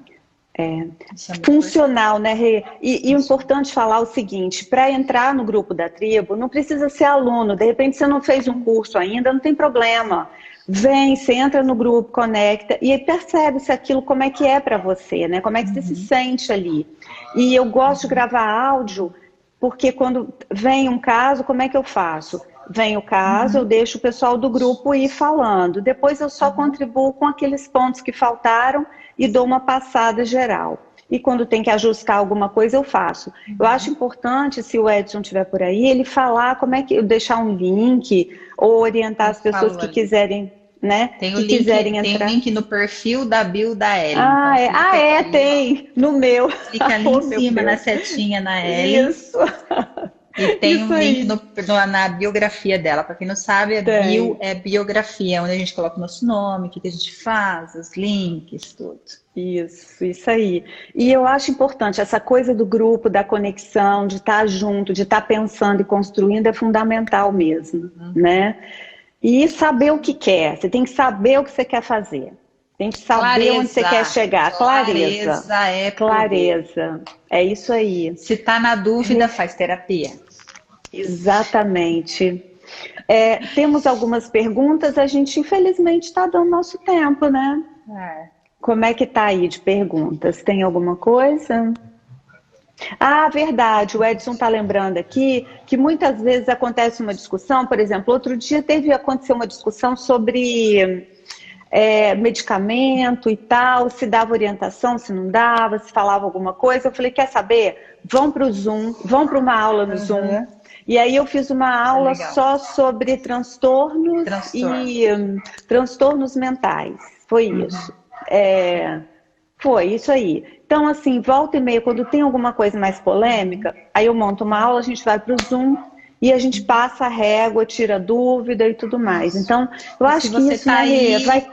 Funcional, né, Rê? E o importante falar o seguinte, para entrar no grupo da tribo, não precisa ser aluno, de repente você não fez um curso ainda, não tem problema. Vem, você entra no grupo, conecta e percebe se aquilo como é que é para você, né? Como é que você se sente ali. E eu gosto de gravar áudio, porque quando vem um caso, como é que eu faço? Vem o caso, eu deixo o pessoal do grupo ir falando. Depois eu só contribuo com aqueles pontos que faltaram e dou uma passada geral. E quando tem que ajustar alguma coisa, eu faço. Eu acho importante, se o Edson estiver por aí, ele falar como é que eu deixar um link ou orientar as pessoas que quiserem, né? Tem que quiserem entrar. Tem um link no perfil da bio da Ellen. Então, tem no meu. Clica ali em cima na setinha na Ellen. Isso. E tem um link na biografia dela. Para quem não sabe, a bio é biografia, onde a gente coloca o nosso nome, o que a gente faz, os links, tudo. Isso aí. E eu acho importante, essa coisa do grupo, da conexão, de estar junto, de estar pensando e construindo é fundamental mesmo, né? E saber o que quer, você tem que saber o que você quer fazer. Tem que saber onde você quer chegar. Clareza. Clareza. É isso aí. Se tá na dúvida, faz terapia. Exatamente. Temos algumas perguntas, a gente infelizmente está dando nosso tempo, né? Como é que tá aí de perguntas? Tem alguma coisa? Verdade, o Edson está lembrando aqui que muitas vezes acontece uma discussão, por exemplo, outro dia aconteceu uma discussão sobre medicamento e tal, se dava orientação, se não dava, se falava alguma coisa. Eu falei, quer saber? Vão para o Zoom, vão para uma aula no Zoom, E aí eu fiz uma aula legal. só sobre transtornos e transtornos mentais. Foi isso. Foi isso aí. Então, assim, volta e meia, quando tem alguma coisa mais polêmica, aí eu monto uma aula, a gente vai para o Zoom e a gente passa a régua, tira dúvida e tudo mais. Então, eu E acho se que você isso, tá né, Rê, aí, vai...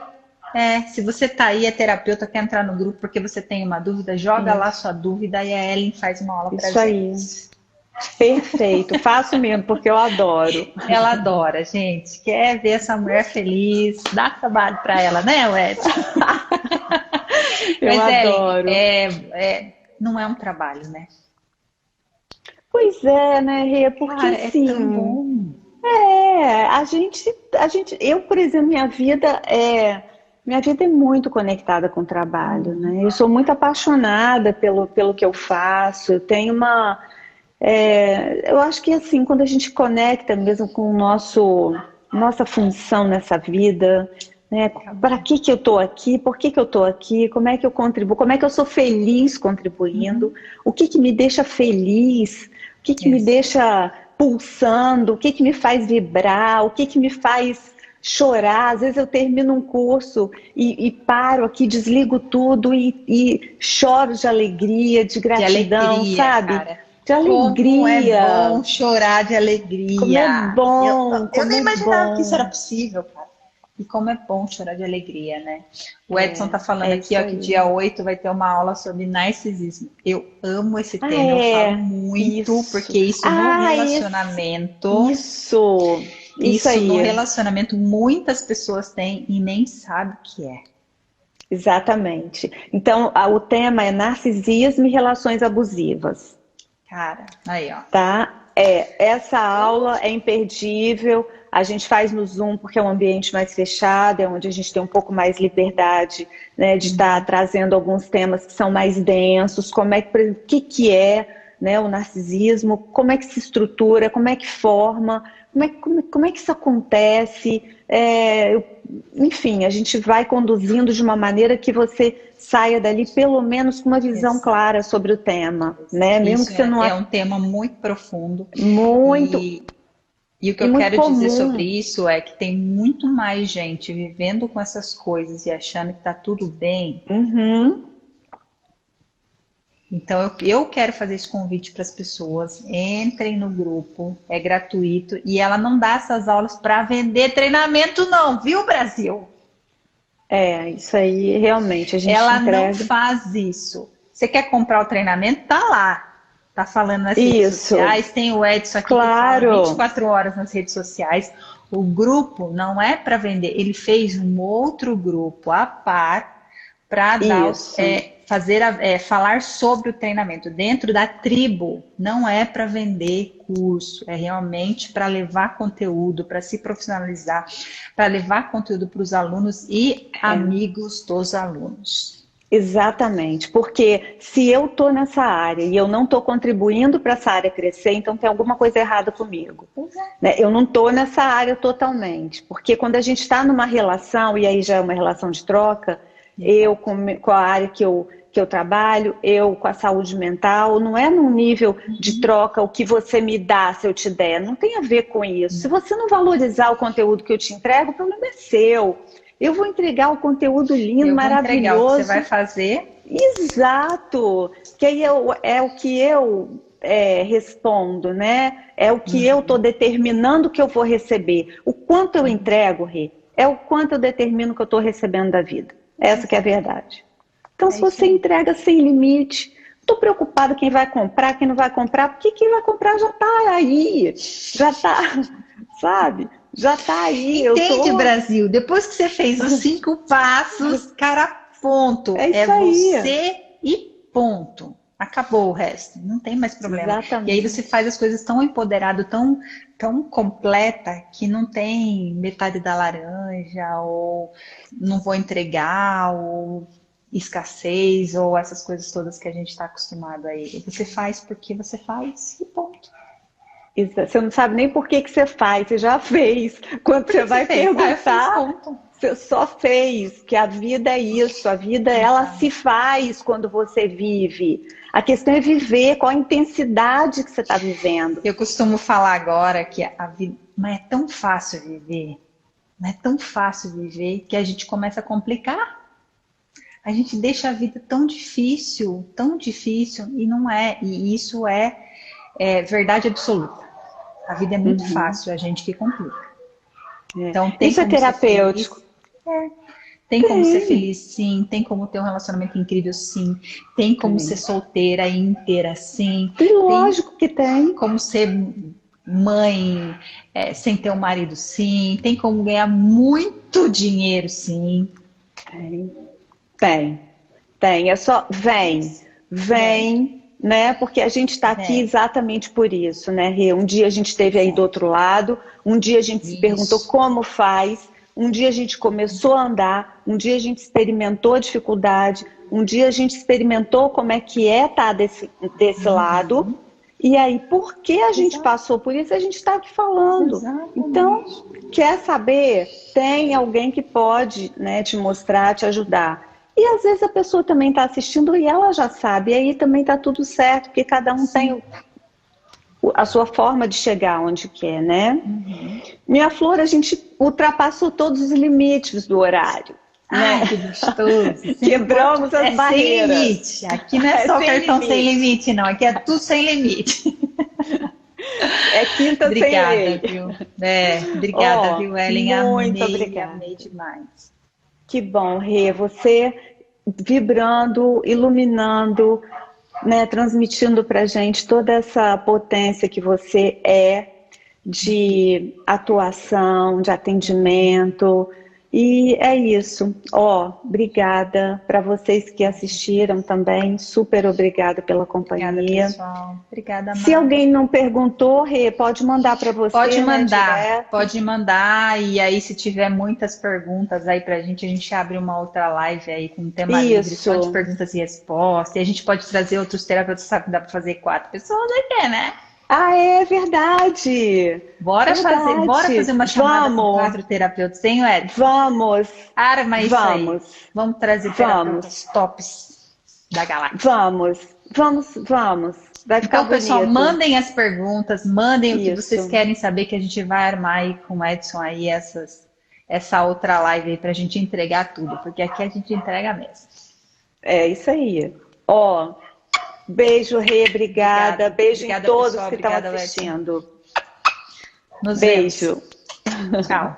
se você tá aí, é terapeuta, quer entrar no grupo porque você tem uma dúvida, joga lá sua dúvida e a Ellen faz uma aula pra Isso aí. gente. Perfeito. Faço mesmo, porque eu adoro. Ela adora, gente. Quer ver essa mulher feliz? Dá trabalho pra ela, né, Edson? Eu Mas, Ellen, adoro. não é um trabalho, né? Pois é, né, Rê? Porque Cara, é tão assim, bom. eu, por exemplo, minha vida é muito conectada com o trabalho, né? Eu sou muito apaixonada pelo que eu faço. Eu tenho eu acho que assim, quando a gente conecta mesmo com nossa função nessa vida, né? Para que eu estou aqui? Por que eu estou aqui? Como é que eu contribuo? Como é que eu sou feliz contribuindo? O que me deixa feliz? O que me Isso. deixa pulsando? O que me faz vibrar? O que me faz chorar? Às vezes eu termino um curso e paro aqui, desligo tudo e choro de alegria, de De gratidão, alegria, sabe? cara. De Como é bom alegria. chorar de Como é alegria. Eu, bom, eu como nem é imaginava que isso era bom. possível, cara. E como é bom chorar de alegria, né? O Edson tá falando É aqui, isso ó, que aí. dia 8 vai ter uma aula sobre narcisismo. Eu amo esse Ah, tema, eu falo é. muito, Isso. porque isso no Ah, relacionamento, isso. Isso isso no aí. relacionamento muitas pessoas têm e nem sabem o que é. Exatamente. Então, o tema é narcisismo e relações abusivas. Cara, aí, ó. Tá? Essa aula é imperdível. A gente faz no Zoom porque é um ambiente mais fechado, é onde a gente tem um pouco mais liberdade, né, de estar trazendo alguns temas que são mais densos, como é que, por exemplo, o que é, né, o narcisismo, como é que se estrutura, como é que forma, como é que isso acontece. Enfim, a gente vai conduzindo de uma maneira que você saia dali pelo menos com uma visão Exato. clara sobre o tema, né? Mesmo Isso que você não é um tema muito profundo muito e o que e eu muito quero dizer sobre comum. isso é que tem muito mais gente vivendo com essas coisas e achando que tá tudo bem. Uhum. Então eu quero fazer esse convite para as pessoas, entrem no grupo, é gratuito e ela não dá essas aulas para vender treinamento não, viu, Brasil? Isso aí realmente a gente Ela não entrega. faz isso. Você quer comprar o treinamento? Tá lá. Tá falando nas redes Isso, sociais. Tem o Edson aqui que fala claro. 24 horas nas redes sociais. O grupo não é para vender. Ele fez um outro grupo a par para dar Isso. falar sobre o treinamento. Dentro da tribo, não é para vender curso, é realmente para levar conteúdo, para se profissionalizar, para levar conteúdo para os alunos e amigos dos alunos. Exatamente, porque se eu estou nessa área e eu não estou contribuindo para essa área crescer, então tem alguma coisa errada comigo. Né? Eu não estou nessa área totalmente, porque quando a gente está numa relação, e aí já é uma relação de troca, eu com a área que eu trabalho, eu com a saúde mental, não é num nível de troca o que você me dá se eu te der, não tem a ver com isso. Se você não valorizar o conteúdo que eu te entrego, o problema é seu. Eu vou entregar o conteúdo lindo, Eu vou entregar o que você maravilhoso. vai fazer. Exato. Que aí é o que eu respondo, né? É o que eu estou determinando que eu vou receber. O quanto eu entrego, Rê, é o quanto eu determino que eu estou recebendo da vida. Essa que é a verdade. Então, se você entrega sem limite, não estou preocupada quem vai comprar, quem não vai comprar, porque quem vai comprar já está aí. Já está, sabe? Já está aí. Entende, Brasil? Depois que você fez os 5 passos, cara, ponto. É É isso aí. você e ponto. Acabou o resto, não tem mais problema. Exatamente. E aí você faz as coisas tão empoderado, tão completa, que não tem metade da laranja, ou não vou entregar, ou escassez, ou essas coisas todas que a gente está acostumado aí. Você faz porque você faz e ponto. Você não sabe nem por que você faz, você já fez. Quando você vai Ah, eu fiz perguntar, ponto. Você só fez, que a vida é isso, a vida ela se faz quando você vive. A questão é viver, qual a intensidade que você está vivendo. Eu costumo falar agora que a vida não é tão fácil viver, não é tão fácil viver que a gente começa a complicar. A gente deixa a vida tão difícil, e não é. E isso é verdade absoluta. A vida é muito fácil, a gente que complica. Então, tem isso é terapêutico. Tem como ser feliz, sim. Tem como ter um relacionamento incrível, sim. Tem como ser solteira e inteira, sim. E lógico que tem. Como ser mãe sem ter um marido, sim. Tem como ganhar muito dinheiro, sim. Tem. É só vem, né? Porque a gente está aqui exatamente por isso, né, Rê? Um dia a gente esteve aí do outro lado, um dia a gente se perguntou como faz, um dia a gente começou a andar, um dia a gente experimentou a dificuldade, um dia a gente experimentou como é que estar desse lado, e aí, porque a gente passou por isso, a gente está aqui falando. Exatamente. Então, quer saber? Tem alguém que pode, né, te mostrar, te ajudar. E às vezes a pessoa também está assistindo e ela já sabe, e aí também está tudo certo, porque cada um tem a sua forma de chegar onde quer, né? Minha Flor, a gente ultrapassou todos os limites do horário. Ai, né? que gostoso. Quebramos as barreiras. Sem limite. Aqui não é só cartão sem limite, não. Aqui é tudo sem limite. É quinta obrigada, sem lei. Viu? Obrigada, viu, Ellen? Muito obrigada. Amei demais. Que bom, Rê. Você vibrando, iluminando, né, transmitindo para a gente toda essa potência que você é de atuação, de atendimento. E é isso. Obrigada para vocês que assistiram também. Super obrigada pela companhia. Obrigada, pessoal. Obrigada, Se alguém não perguntou, Rê, pode mandar para você. Pode mandar, né, pode mandar. E aí, se tiver muitas perguntas aí pra gente, a gente abre uma outra live aí com tema livre, só de perguntas e respostas. E a gente pode trazer outros terapeutas, sabe que dá para fazer 4 pessoas aqui, né? Ah, é verdade. Bora fazer uma chamada com 4 terapeutas, hein, Ed? Vamos. Arma isso aí. Vamos trazer terapeutas tops da galáxia. Vamos. Vai ficar então, pessoal, bonito. mandem as perguntas, mandem o que vocês querem saber, que a gente vai armar aí com o Edson aí essa outra live aí pra gente entregar tudo, porque aqui a gente entrega mesmo. É isso aí. Beijo, Rê, obrigada. Beijo em todos pessoal, que estão assistindo. Nos beijo. Vemos. Tchau.